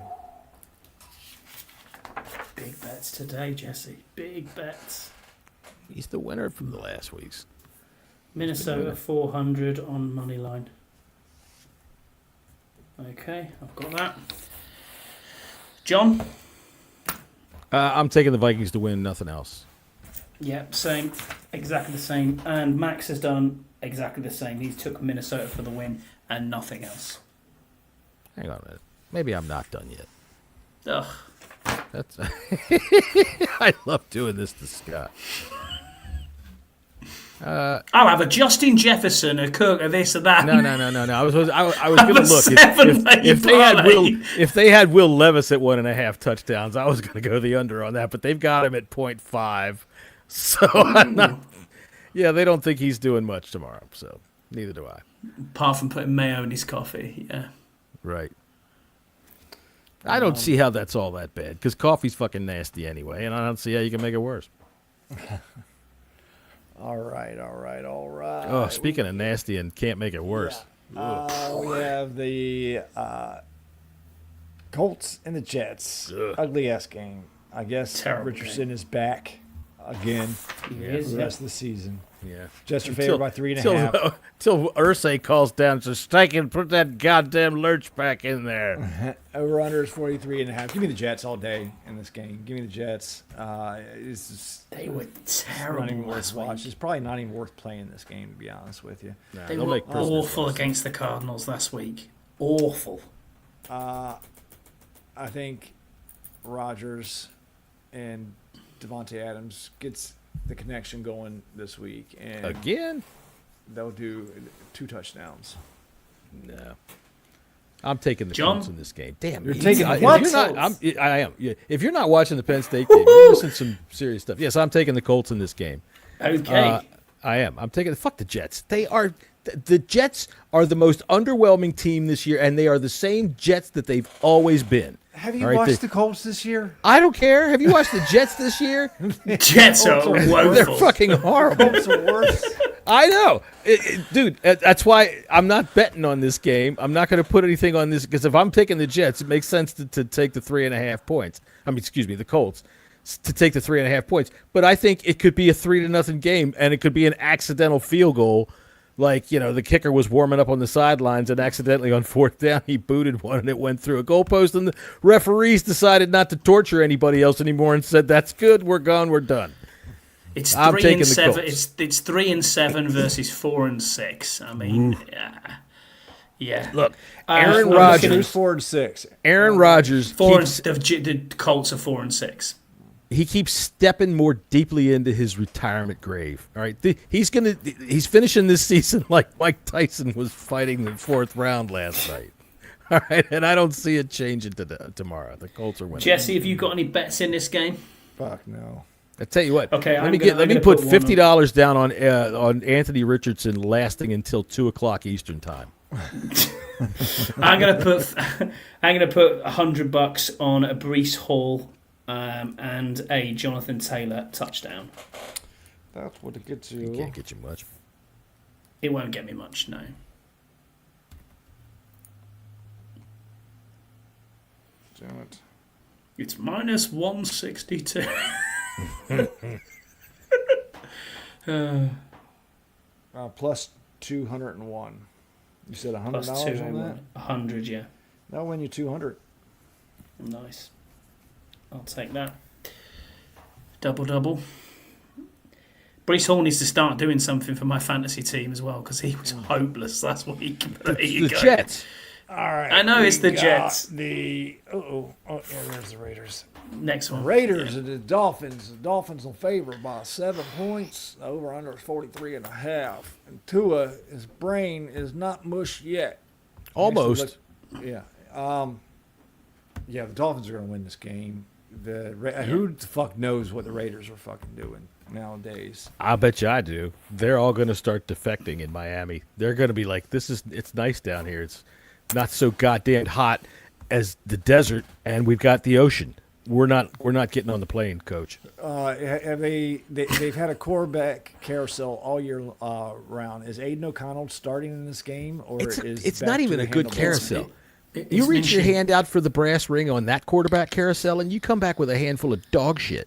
Big bets today, Jesse. Big bets. He's the winner from the last week's. Minnesota 400 on money line. Okay, I've got that. John? I'm taking the Vikings to win, nothing else. Yep, same. Exactly the same. And Max has done exactly the same. He's took Minnesota for the win and nothing else. Hang on a minute. Maybe I'm not done yet. Ugh. That's I love doing this to Scott. I'll have a Justin Jefferson, a Cook, a this, or that. No. I was going to look if they had Will Levis at 1.5 touchdowns. I was going to go the under on that, but they've got him at 0.5. So I'm not. Yeah, they don't think he's doing much tomorrow. So neither do I. Apart from putting mayo in his coffee, yeah. Right. I don't see how that's all that bad because coffee's fucking nasty anyway, and I don't see how you can make it worse. All right. Oh, speaking of nasty and can't make it worse. We have the Colts and the Jets. Ugly ass game. I guess Terrible Richardson game. is back again for the rest of the season. Yeah. Jets are favored by 3.5. Till Ursay calls down and says, "Strike and put that goddamn lurch back in there." Over under is 43.5. Give me the Jets all day in this game. Give me the Jets. It's just, They were not terrible even worth last watch. week. It's probably not even worth playing this game, to be honest with you. Nah, They they'll were make prisoners awful of us. against the Cardinals last week. Awful. I think Rodgers and Devontae Adams gets the connection going this week, and Again? they'll do 2 touchdowns. No. I'm taking the John? Colts in this game. Damn, You're taking if what? you're not, I am. Yeah, if you're not watching the Penn State game, you're missing some serious stuff. Yes, I'm taking the Colts in this game. Okay. I am. I'm taking fuck the Jets. The Jets are the most underwhelming team this year, and they are the same Jets that they've always been. Have you All right, watched the Colts this year? I don't care. Have you watched the Jets this year? Jets are woeful. They're fucking horrible. Colts are worse. I know, dude. That's why I'm not betting on this game. I'm not going to put anything on this because if I'm taking the Jets, it makes sense to take the 3.5 points. The Colts to take the 3.5 points. But I think it could be a 3-0 game, and it could be an accidental field goal. Like, the kicker was warming up on the sidelines and accidentally on 4th down, he booted one and it went through a goalpost. And the referees decided not to torture anybody else anymore and said, "That's good. We're gone. We're done." It's I'm 3 taking and the 7. Colts. It's 3 and 7 versus 4 and 6. I mean, yeah. Look, I'm Aaron looking Rodgers. Who's 4 and 6? Aaron Rodgers. The Colts are 4 and 6. He keeps stepping more deeply into his retirement grave. All right, he's finishing this season like Mike Tyson was fighting the 4th round last night. All right, and I don't see it changing tomorrow. The Colts are winning. Jesse, have you got any bets in this game? Fuck no. I tell you what. Okay, let I'm me gonna put put $50 down on Anthony Richardson lasting until 2:00 Eastern time. I'm gonna put $100 on a Breece Hall and a Jonathan Taylor touchdown. That's what it gets you. It can't get you much. It won't get me much, no. Damn it. It's minus 162. Plus 201. You said $100 Plus on 2, that? 100, yeah. That'll win you 200. Nice. I'll take that. Double. Breece Hall needs to start doing something for my fantasy team as well because he was hopeless last week. But there you The go. Jets. All right. I know it's the we got Jets. There's the Raiders. Next one. Raiders and the Dolphins. The Dolphins will favor by 7 points. The over-under is 43.5. And Tua, his brain is not mush yet. Almost. Yeah. The Dolphins are going to win this game. Who the fuck knows what the Raiders are fucking doing nowadays? I bet you I do. They're all going to start defecting in Miami. They're going to be like, it's nice down here. It's not so goddamn hot as the desert, and we've got the ocean. We're not getting on the plane, Coach. They've had a quarterback carousel all year round. Is Aiden O'Connell starting in this game, or It's back not to even the a good handlebar? carousel. It's You reach your Minshew. hand out for the brass ring on that quarterback carousel, and you come back with a handful of dog shit.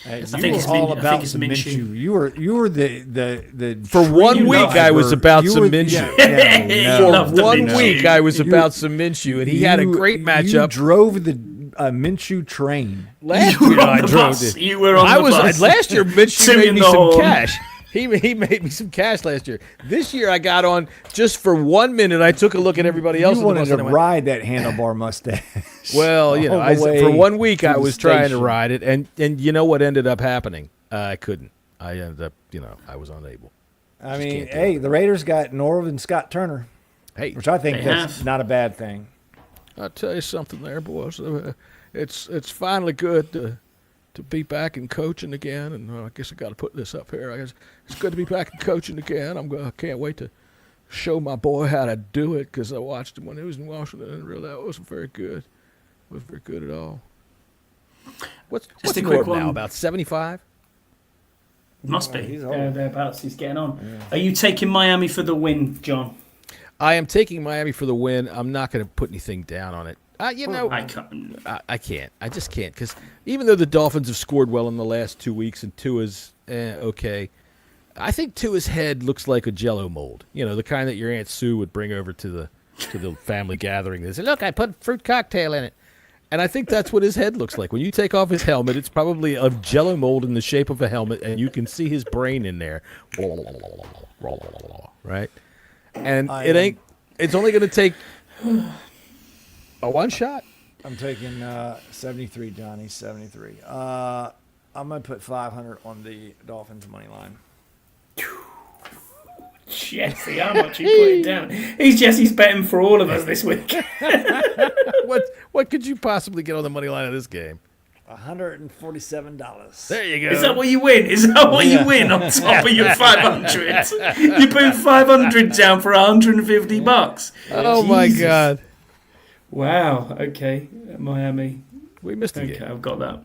Hey, I you think were it's all Min- I about think it's some Minshew. Minshew. You were the For 1 true week, I was lover. about You some were- Minshew. Yeah, For Love the 1 Minshew. week, I was You- about some Minshew, and he had a great You matchup. drove the Minshew train. Last You were year, on I the drove bus. it. You were on I the was bus. last year. Minshew Singing made me the some horn. cash. He made me some cash last year. This year, I got on just for 1 minute. I took a look at everybody else. You on the wanted bus to and I went, ride that handlebar mustache. well, all the for way 1 week, to I the was trying to station. ride it, and you know what ended up happening? I couldn't. I ended up, I was unable. I Just mean, can't do hey, it. the Raiders got Norv and Scott Turner, Hey, which I think They that's have. not a bad thing. I'll tell you something there, boys. It's finally good to be back in coaching again, and I guess I got to put this up here. I guess it's good to be back in coaching again. I can't wait to show my boy how to do it because I watched him when he was in Washington and really that wasn't very good. It wasn't very good at all. What's a quick Norv now? one. About 75? Must be. He's old. Thereabouts. He's getting on. Yeah. Are you taking Miami for the win, John? I am taking Miami for the win. I'm not going to put anything down on it. I can't. I can't. I just can't because even though the Dolphins have scored well in the last 2 weeks and Tua's okay, I think Tua's head looks like a Jell-O mold. The kind that your Aunt Sue would bring over to the family gathering. They say, "Look, I put fruit cocktail in it," and I think that's what his head looks like. When you take off his helmet, it's probably a Jell-O mold in the shape of a helmet, and you can see his brain in there, right? And it's only going to take a one shot. I'm taking 73, Johnny, 73. I'm going to put 500 on the Dolphins money line. Jesse, how much are you putting down? Jesse's betting for all of us this week. What could you possibly get on the money line of this game? $147. There you go. Is that what you win? Is that what you win on top of your 500? You put 500 down for $150. Oh my God! Wow. Okay, Miami. We missed a Okay, game. I've got that.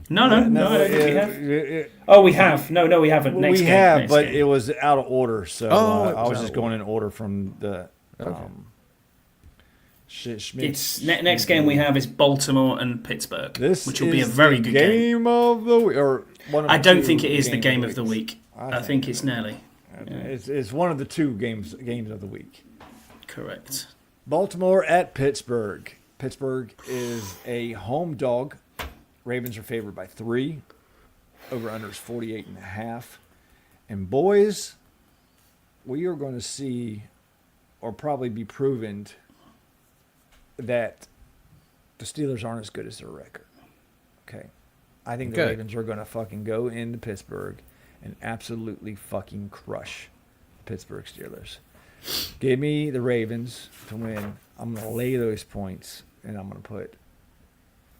No, I don't think we have. It, Oh, we have. No, we haven't. Next we game, have, next but game. it was out of order, so I was just going in order from the. It's next game we have is Baltimore and Pittsburgh, This which will be a is very the good game. game of the week, or one of I the don't two think it is the games game of the week. I think it's nearly. It's one of the two games of the week. Correct. Baltimore at Pittsburgh. Pittsburgh is a home dog. Ravens are favored by 3. Over under is 48.5. And boys, we are going to see, or probably be proven, that the Steelers aren't as good as their record. Okay. I think the Ravens are going to fucking go into Pittsburgh and absolutely fucking crush the Pittsburgh Steelers. Give me the Ravens to win. I'm going to lay those points, and I'm going to put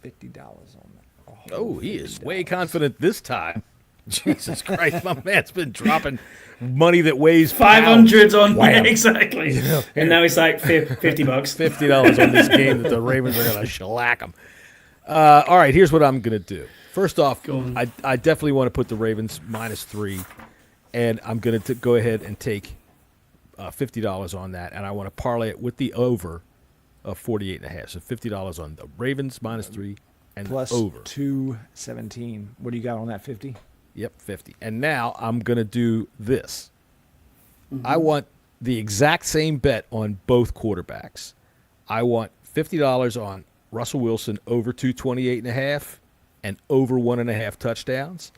$50 on that. Oh, he is way confident this time. Jesus Christ, my man's been dropping money that weighs 500 on Wham. exactly, and now it's like $50. $50 on this game that the Ravens are going to shellac them. All right, here's what I'm going to do. First off, I definitely want to put the Ravens -3, and I'm going to go ahead and take $50 on that, and I want to parlay it with the over of 48.5. So $50 on the Ravens -3 and plus over 217. What do you got on that 50? Yep, 50. And now I'm going to do this. I want the exact same bet on both quarterbacks. I want $50 on Russell Wilson over 228.5 and over 1.5 touchdowns.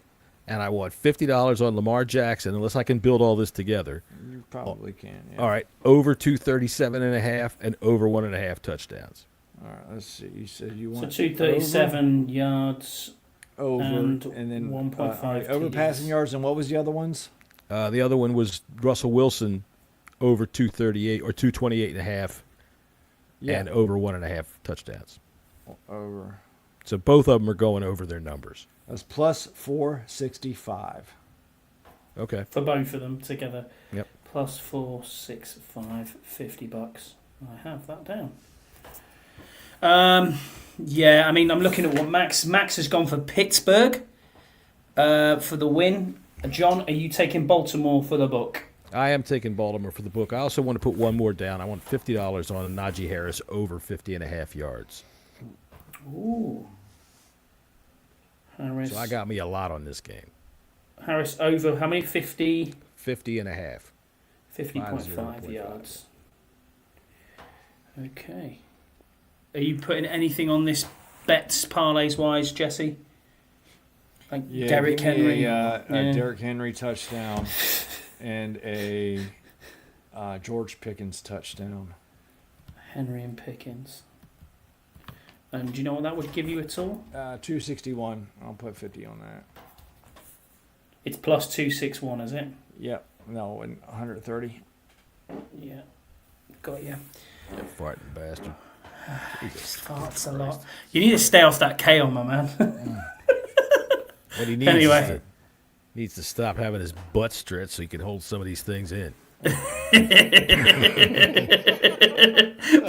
And I want $50 on Lamar Jackson, unless I can build all this together. You probably can, yeah. All right, over 237.5 and over 1.5 touchdowns. All right, let's see. You said you So want 237 yards over, and then 1.5 over TDs. passing yards, and what was the other ones? The other one was Russell Wilson over 238 or 228.5 and over 1.5 touchdowns. Over. So both of them are going over their numbers. That's plus 465. Okay. For both of them together. Yep. Plus 465, $50. I have that down. Yeah, I mean, I'm looking at what Max has gone for Pittsburgh for the win. John, are you taking Baltimore for the book? I am taking Baltimore for the book. I also want to put one more down. I want $50 on Najee Harris over 50.5 yards. Ooh. Harris. So I got me a lot on this game. Harris over how many? 50? 50.5. 50.5 yards. Okay. Are you putting anything on this bets parlays wise, Jesse? Like Derrick Henry? A Derrick Henry touchdown and a George Pickens touchdown. Henry and Pickens. And do you know what that would give you at all? 261. I'll put 50 on that. It's plus 261, is it? Yep. No, and 130. Yeah. Got you. You farting bastard. Farts a lot. You need to stay off that kale, my man. What he needs Anyway. needs to stop having his butt stretched so he can hold some of these things in.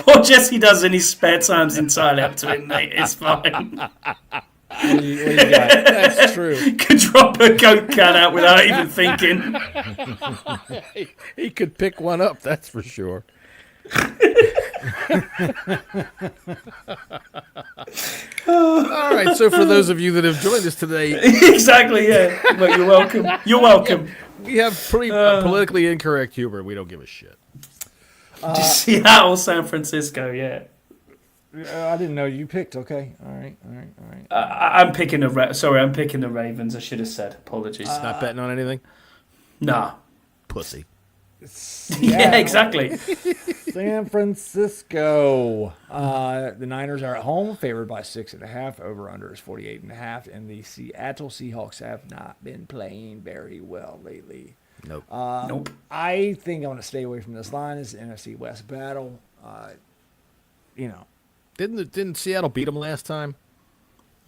What Jesse does in his spare time's entirely up to him, mate. It's fine. What do you got? That's true. Could drop a Coke can out without even thinking. He could pick one up, that's for sure. All right, so for those of you that have joined us today, Exactly, yeah. But you're welcome. You're welcome. we have pretty politically incorrect humor. We don't give a shit. Just Seattle, San Francisco, yeah. I didn't know you picked. Okay. All right. I'm picking I'm picking the Ravens. I should have said. Apologies. Not betting on anything? Nah. Pussy. Yeah, exactly. San Francisco. The Niners are at home, favored by 6.5. Over under is 48.5. And the Seattle Seahawks have not been playing very well lately. Nope. Nope. I think I'm going to stay away from this line. It's an NFC West battle. Didn't Seattle beat them last time?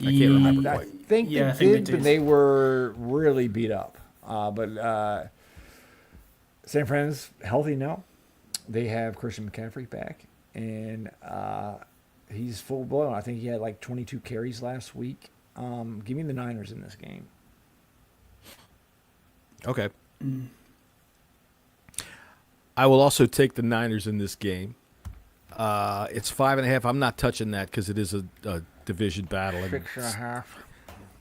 I can't remember I quite. think Yeah, they I think they did, did. but they were really beat up. But San Fran's healthy now. They have Christian McCaffrey back, and he's full blown. I think he had like 22 carries last week. Give me the Niners in this game. Okay. I will also take the Niners in this game. It's 5.5. I'm not touching that because it is a division battle. 6.5.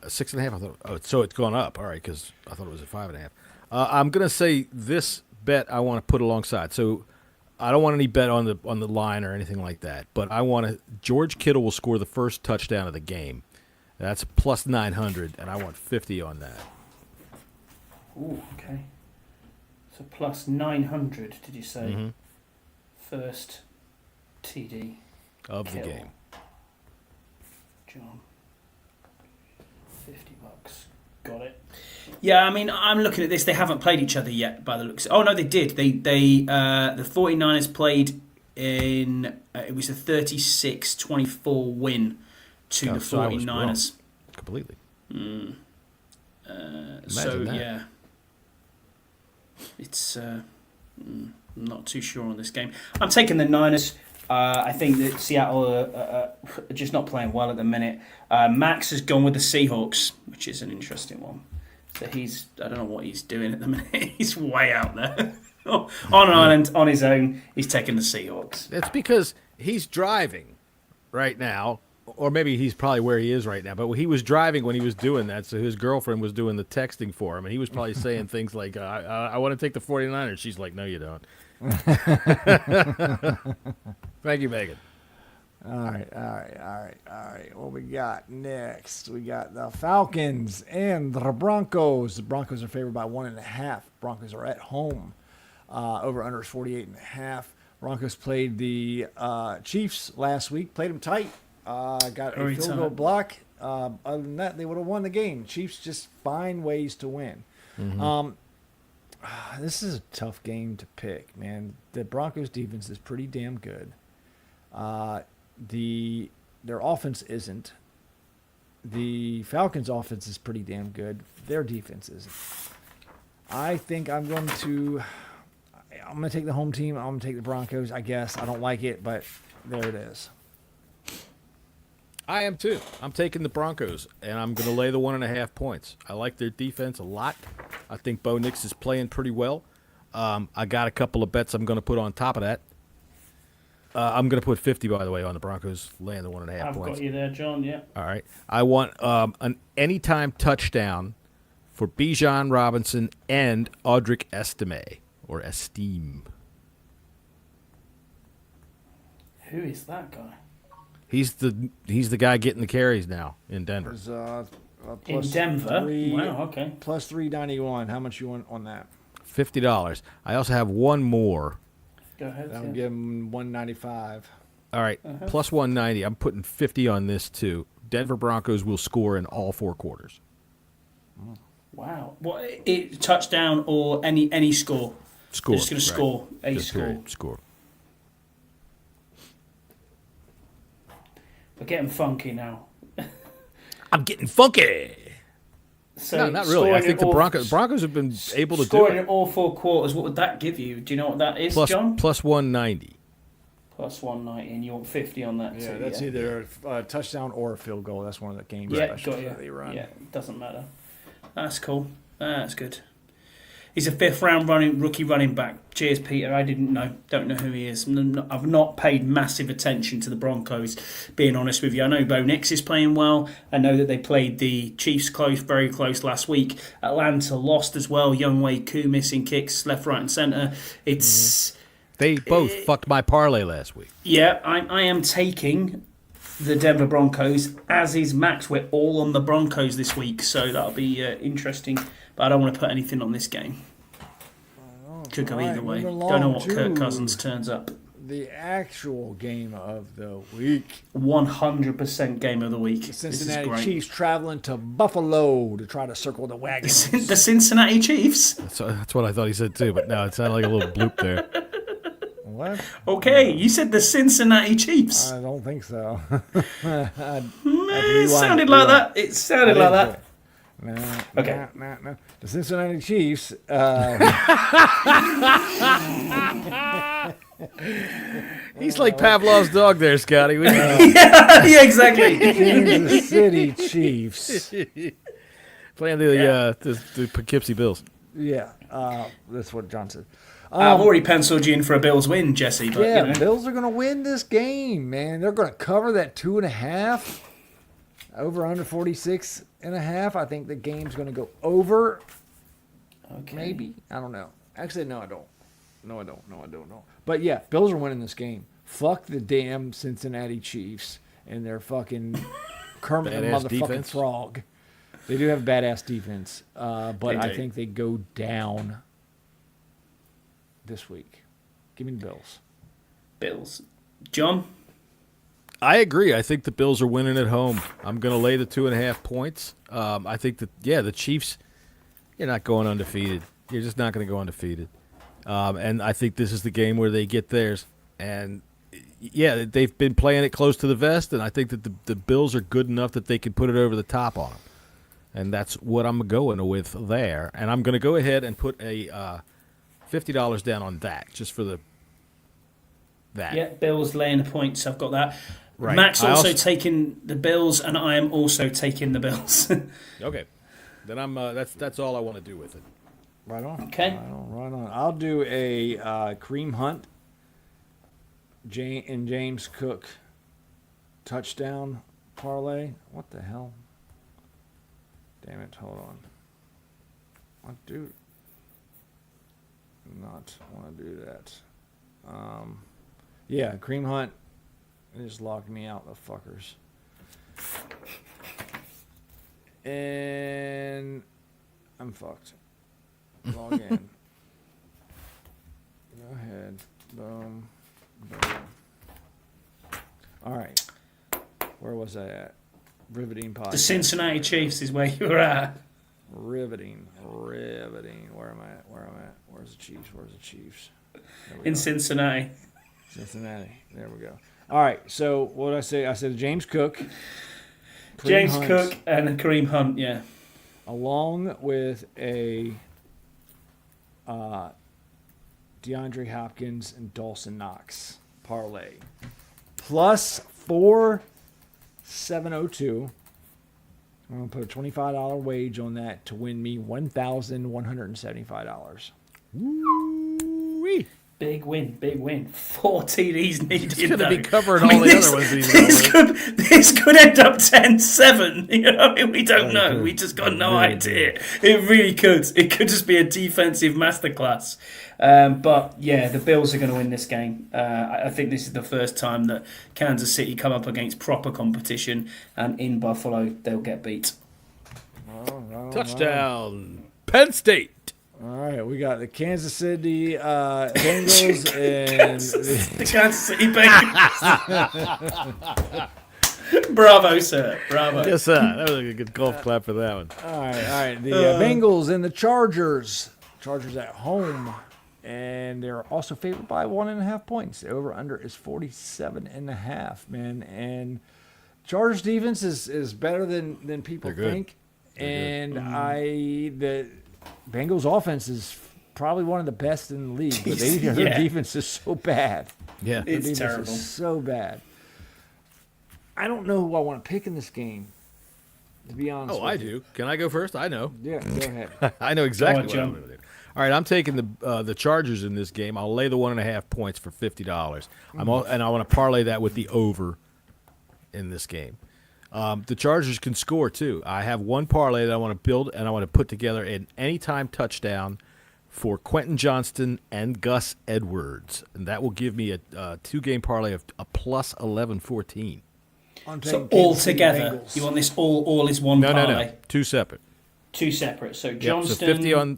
6.5. I thought. Oh, so it's gone up. All right, because I thought it was at 5.5. I'm gonna say this bet I want to put alongside. So I don't want any bet on the line or anything like that. But I want to. George Kittle will score the first touchdown of the game. That's plus 900, and I want 50 on that. Ooh, okay. So plus 900, did you say? Mm-hmm. First TD Of the Kittle. game. John. $50. Got it. Yeah, I mean, I'm looking at this. They haven't played each other yet by the looks. Oh, no, they did. The 49ers played in... it was a 36-24 win to the So I was wrong. 49ers. Completely. So, that. yeah. It's... I'm not too sure on this game. I'm taking the Niners. I think that Seattle are just not playing well at the minute. Max has gone with the Seahawks, which is an interesting one. So I don't know what he's doing at the minute. He's way out there. On an island, on his own, he's taking the Seahawks. It's because he's driving right now, or maybe he's probably where he is right now, but he was driving when he was doing that, so his girlfriend was doing the texting for him, and he was probably saying things like, I want to take the 49ers. She's like, no, you don't. Thank you, Megan. All right. What we got next? We got the Falcons and the Broncos. The Broncos are favored by 1.5. Broncos are at home. Over under is 48.5. Broncos played the Chiefs last week. Played them tight. Got a field goal block. Other than that, they would have won the game. Chiefs just find ways to win. Mm-hmm. This is a tough game to pick, man. The Broncos defense is pretty damn good. Their offense isn't. The Falcons' offense is pretty damn good. Their defense isn't. I think I'm going to take the home team. I'm going to take the Broncos, I guess. I don't like it, but there it is. I am too. I'm taking the Broncos, and I'm going to lay the 1.5 points. I like their defense a lot. I think Bo Nix is playing pretty well. I got a couple of bets I'm going to put on top of that. I'm going to put 50, by the way, on the Broncos, laying the 1.5 points. I've got you there, John, yeah. All right. I want an anytime touchdown for Bijan Robinson and Audric Estime, or Estime. Who is that guy? He's the guy getting the carries now in Denver. There's, In Denver? Wow, okay. Plus 391. How much you want on that? $50. I also have one more. Go ahead. I'll yeah. give him 195. All right, plus 190. I'm putting 50 on this too. Denver Broncos will score in all 4 quarters. Wow. What? Touchdown or any score? Score. They're just going to score a Just score. period. Score. We're getting funky now. I'm getting funky. So No, not really. I scoring think the in all- Broncos have been able to do Scoring it. in all 4 quarters, what would that give you? Do you know what that is, John? Plus 190. Plus 190, and you want 50 on that Yeah, too. that's either a touchdown or a field goal. That's one of the game Yeah, specials got you. that they run. Yeah, it doesn't matter. That's cool. That's good. He's a 5th-round rookie running back. Cheers, Peter. I don't know who he is. I've not paid massive attention to the Broncos, being honest with you. I know Bo Nix is playing well. I know that they played the Chiefs very close last week. Atlanta lost as well. Younghoe Koo missing kicks left, right, and centre. It's... They both fucked my parlay last week. Yeah, I am taking the Denver Broncos, as is Max. We're all on the Broncos this week, so that'll be interesting. But I don't want to put anything on this game. Could go either way. moving Don't know along what to Kirk Cousins turns up. The actual game of the week. 100% game of the week. The This Cincinnati is great. Chiefs traveling to Buffalo to try to circle the wagons. The Cincinnati Chiefs. That's what I thought he said too, but no, it sounded like a little bloop there. What? Okay, you said the Cincinnati Chiefs. I don't think so. It sounded like that. It sounded like that. No, Okay. no. The Cincinnati Chiefs. He's like Pavlov's dog there, Scotty. Yeah, exactly. Kansas City Chiefs. Playing the Poughkeepsie Bills. Yeah, that's what John said. I've already penciled you in for a Bills win, Jesse. But, Yeah, you know. Bills are going to win this game, man. They're going to cover that 2.5. Over under 46.5. I think the game's going to go over. Okay. Maybe. I don't know. Actually, no, I don't. No, I don't. But yeah, Bills are winning this game. Fuck the damn Cincinnati Chiefs and their fucking Kermit the Badass motherfucking defense. frog. They do have badass defense, but They I do. think they go down this week. Give me the Bills. Bills. John? I agree. I think the Bills are winning at home. I'm going to lay the 2.5 points. I think that, the Chiefs, you're not going undefeated. You're just not going to go undefeated. And I think this is the game where they get theirs. And, they've been playing it close to the vest, and I think that the Bills are good enough that they can put it over the top on them. And that's what I'm going with there. And I'm going to go ahead and put a $50 down on that, just for that. Yeah, Bills laying the points. I've got that. Right. Max I also also- taking the Bills, and I am also taking the Bills. Okay. Then I'm. That's all I want to do with it. Right on. Okay. Right on. I'll do a Kareem Hunt and James Cook touchdown parlay. What the hell? Damn it. Hold on. I do not want to do that. Yeah, Kareem Hunt. They just locked me out, the fuckers. And I'm fucked. Log in. Go ahead. Boom. Boom. All right. Where was I at? Riveting podcast. The Cincinnati Chiefs is where you were at. Riveting. Where am I at? Where's the Chiefs? There we In go. Cincinnati. Cincinnati. There we go. All right. So what did I say? I said James Cook. Kareem James Hunt, Cook and Kareem Hunt, yeah. along with a DeAndre Hopkins and Dawson Knox parlay, plus 4,702. I'm gonna put a $25 wage on that to win me $1,175. Woo-wee. Big win. 4 TDs needed. He's going to be though. covering I mean, all the this- other ones he's going with. This could end up 10-7. You know, we don't know. We just got no idea. It really could. It could just be a defensive masterclass. But yeah, the Bills are going to win this game. I think this is the first time that Kansas City come up against proper competition, and in Buffalo they'll get beat. Touchdown. Penn State. All right, we got the Kansas City Bengals and The Kansas City Bengals. Bravo, sir. Bravo. Yes, sir. That was a good golf clap for that one. All right. The Bengals and the Chargers. Chargers at home, and they're also favored by 1.5 points. The over/under is 47.5. Man, and Chargers defense is better than people think, and the Bengals offense is probably one of the best in the league. But their defense is so bad. Yeah, It's terrible. Is so bad. I don't know who I want to pick in this game. To be honest. Oh, I do. Can I go first? I know. Yeah, go ahead. I know exactly Go on, what I'm going to do. All right, I'm taking the Chargers in this game. I'll lay the 1.5 points for $50. And I want to parlay that with the over in this game. The Chargers can score too. I have one parlay that I want to build, and I want to put together an anytime touchdown for Quentin Johnston and Gus Edwards, and that will give me a 2-game parlay of a plus 11-14. So all together, you want this all is one parlay? No, 2 separate. 2 separate. So Yep, Johnston, so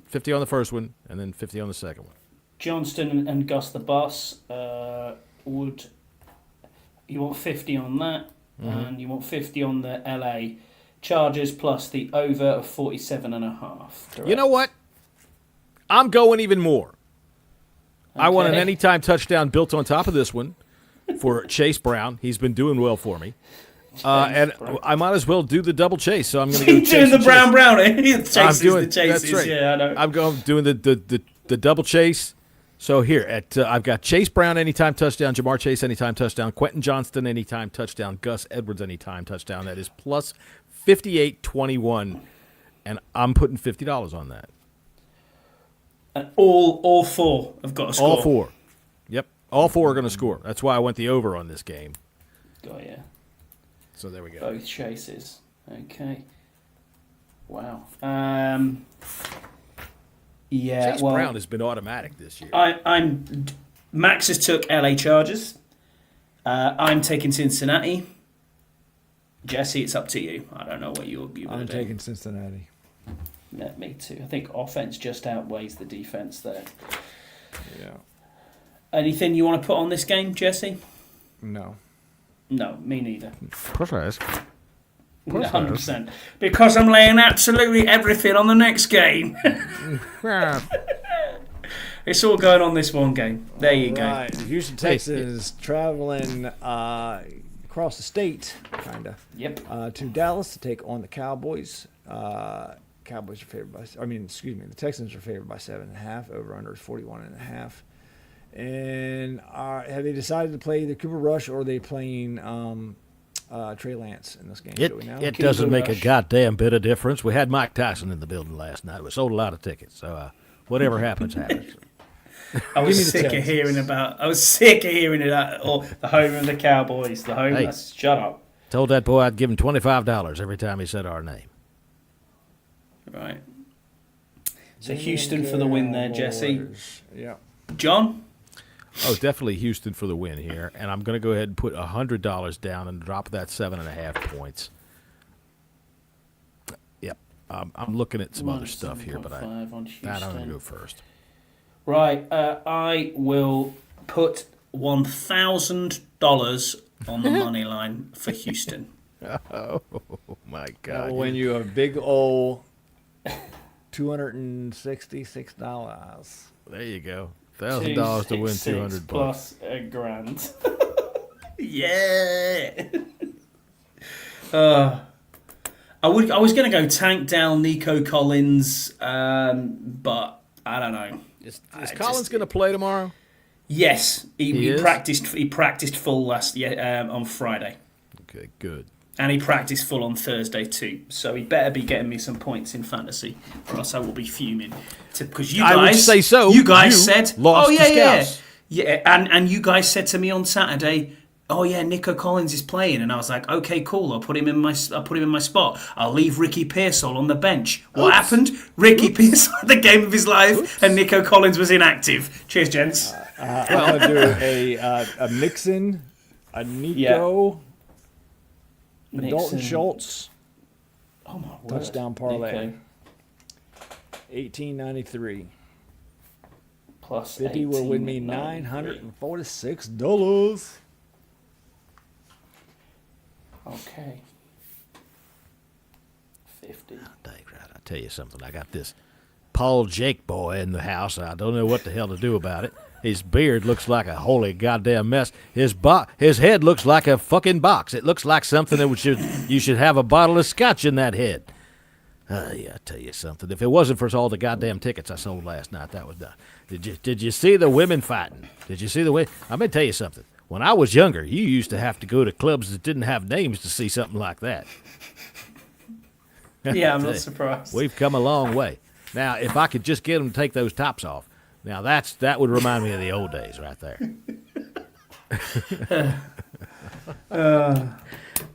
50 on the first one, and then 50 on the second one. Johnston and Gus the Boss would. You want 50 on that, and you want 50 on the LA Chargers plus the over of 47.5. You know what? I'm going even more. I want an anytime touchdown built on top of this one for Chase Brown. He's been doing well for me. And I might as well do the double chase, so I'm going to go doing the brown brownie. The chases. That's right. Yeah, I know. I'm doing the double chase. So here I've got Chase Brown anytime touchdown, Jamar Chase anytime touchdown, Quentin Johnston anytime touchdown, Gus Edwards anytime touchdown. That is plus 58.21, and I'm putting $50 on that. And all 4 have got to score. All 4. Yep, all 4 are going to score. That's why I went the over on this game. Oh yeah. So there we go. Both chases. Okay. Wow. Yeah. Chase Brown has been automatic this year. Max has took LA Chargers. I'm taking Cincinnati. Jesse, it's up to you. I don't know what you're I'm taking Cincinnati. Yeah, me too. I think offense just outweighs the defense there. Yeah. Anything you want to put on this game, Jesse? No. No, me neither. Precise. 100%. Because I'm laying absolutely everything on the next game. It's all going on this one game. There you go. Right. Houston Texans traveling across the state, kind of. Yep. To Dallas to take on the Cowboys. Cowboys are favored by. The Texans are favored by 7.5. Over under is 41.5. And have they decided to play either Cooper Rush or are they playing Trey Lance in this game? It doesn't make a goddamn bit of difference. We had Mike Tyson in the building last night. We sold a lot of tickets, so whatever happens, happens. I was sick of hearing about. Or the home of the Cowboys. The home. Shut up. Told that boy I'd give him $25 every time he said our name. Right. So Houston for the win there, Jesse. Yeah. John? Oh, definitely Houston for the win here. And I'm going to go ahead and put $100 down and drop that 7.5 points. Yep. I'm looking at some other stuff here, but I'm going to go first. Right. I will put $1,000 on the money line for Houston. Oh, my God. That will win you a big old $266. There you go. $1,000 to win $200 plus $1,000. Yeah. I was going to go tank down Nico Collins, but I don't know. Is Collins going to play tomorrow? Yes, he practiced. He practiced full on Friday. Okay, good. And he practiced full on Thursday too. So he better be getting me some points in fantasy, or else I will be fuming. Because I would say so. You guys said, lost yeah. And you guys said to me on Saturday, oh yeah, Nico Collins is playing, and I was like, okay, cool. I'll put him in my spot. I'll leave Ricky Pearsall on the bench. What happened? Ricky Pearsall had the game of his life, and Nico Collins was inactive. Cheers, gents. I'm gonna do a Mixon, a Nico. Mixon. Dalton Schultz. Oh my word. Touchdown parlay. Okay. $18.93. Plus 50 will win me $946. Okay. 50. Dang right, I'll tell you something. I got this Paul Jake boy in the house. I don't know what the hell to do about it. His beard looks like a holy goddamn mess. His head looks like a fucking box. It looks like something that you should have a bottle of scotch in that head. Yeah, I'll tell you something. If it wasn't for all the goddamn tickets I sold last night, that was done. Did you see the women fighting? Did you see the way? I'm going to tell you something. When I was younger, you used to have to go to clubs that didn't have names to see something like that. Yeah, I'm not surprised. We've come a long way. Now, if I could just get them to take those tops off, now that would remind me of the old days right there.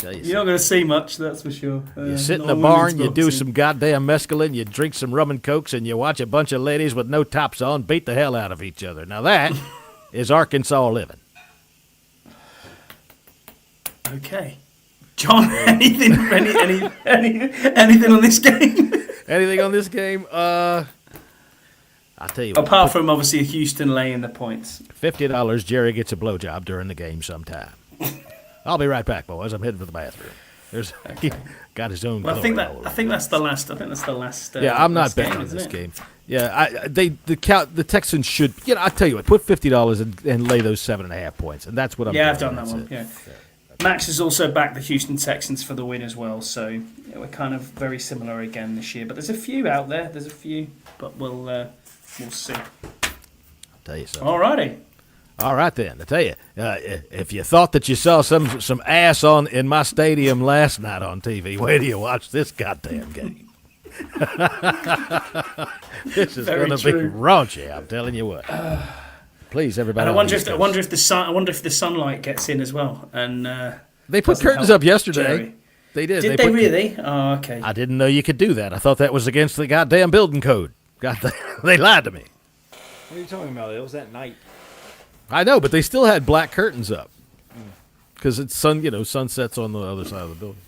You're not going to see much, that's for sure. You sit in not the barn, you women's do boxing. some goddamn mescaline, you drink some rum and cokes, and you watch a bunch of ladies with no tops on beat the hell out of each other. Now that is Arkansas living. Okay. John, anything on this game? Anything on this game? I'll tell you what. Apart from obviously Houston laying the points. $50, Jerry gets a blowjob during the game sometime. I'll be right back, boys. I'm heading for the bathroom. He got his own. Well, I think that's the last. Yeah, I'm not last betting game, on isn't this it? game. Yeah, the Texans should. I tell you what, put $50 and lay those 7.5 points, and that's what I'm. Yeah, I've doing. done that That's one. it. Yeah. Max has also backed the Houston Texans for the win as well, so we're kind of very similar again this year. But there's a few out there. But we'll see. I'll tell you something. Alrighty. All right then. I tell you, if you thought that you saw some ass in my stadium last night on TV, wait till you watch this goddamn game. This is going to be raunchy. I'm telling you what. Please, everybody. And I wonder if the sunlight gets in as well. And they put curtains up yesterday. Jerry. They did. Did they really? Oh, okay. I didn't know you could do that. I thought that was against the goddamn building code. They lied to me. What are you talking about? It was that night. I know, but they still had black curtains up because it's sunsets on the other side of the building.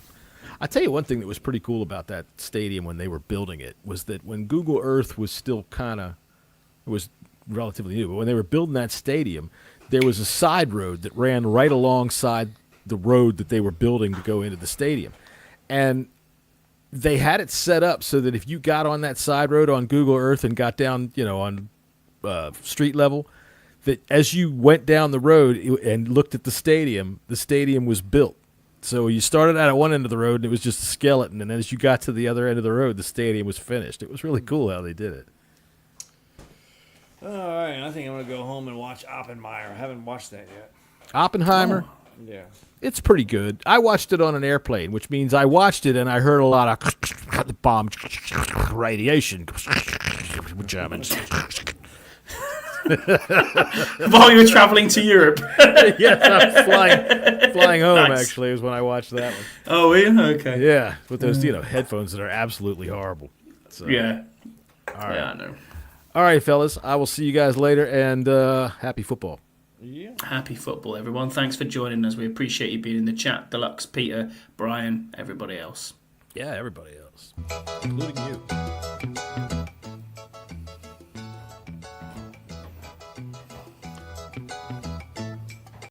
I tell you one thing that was pretty cool about that stadium when they were building it was that when Google Earth was still was relatively new, but when they were building that stadium, there was a side road that ran right alongside the road that they were building to go into the stadium, and they had it set up so that if you got on that side road on Google Earth and got down, on street level, that as you went down the road and looked at the stadium was built. So you started out at one end of the road and it was just a skeleton, and then as you got to the other end of the road, the stadium was finished. It was really cool how they did it. All right, I think I'm going to go home and watch Oppenheimer. I haven't watched that yet. Oppenheimer? Yeah. It's pretty good. I watched it on an airplane, which means I watched it and I heard a lot of bomb radiation. Germans. While you were travelling to Europe. Yes, I was flying home, Nice. actually, is when I watched that one. Oh, were you? Okay. Yeah, with those headphones that are absolutely horrible. So, Yeah. All right. Yeah, I know. All right, fellas. I will see you guys later, and happy football. Happy football, everyone. Thanks for joining us. We appreciate you being in the chat. Deluxe, Peter, Brian, everybody else. Yeah, everybody else, including you.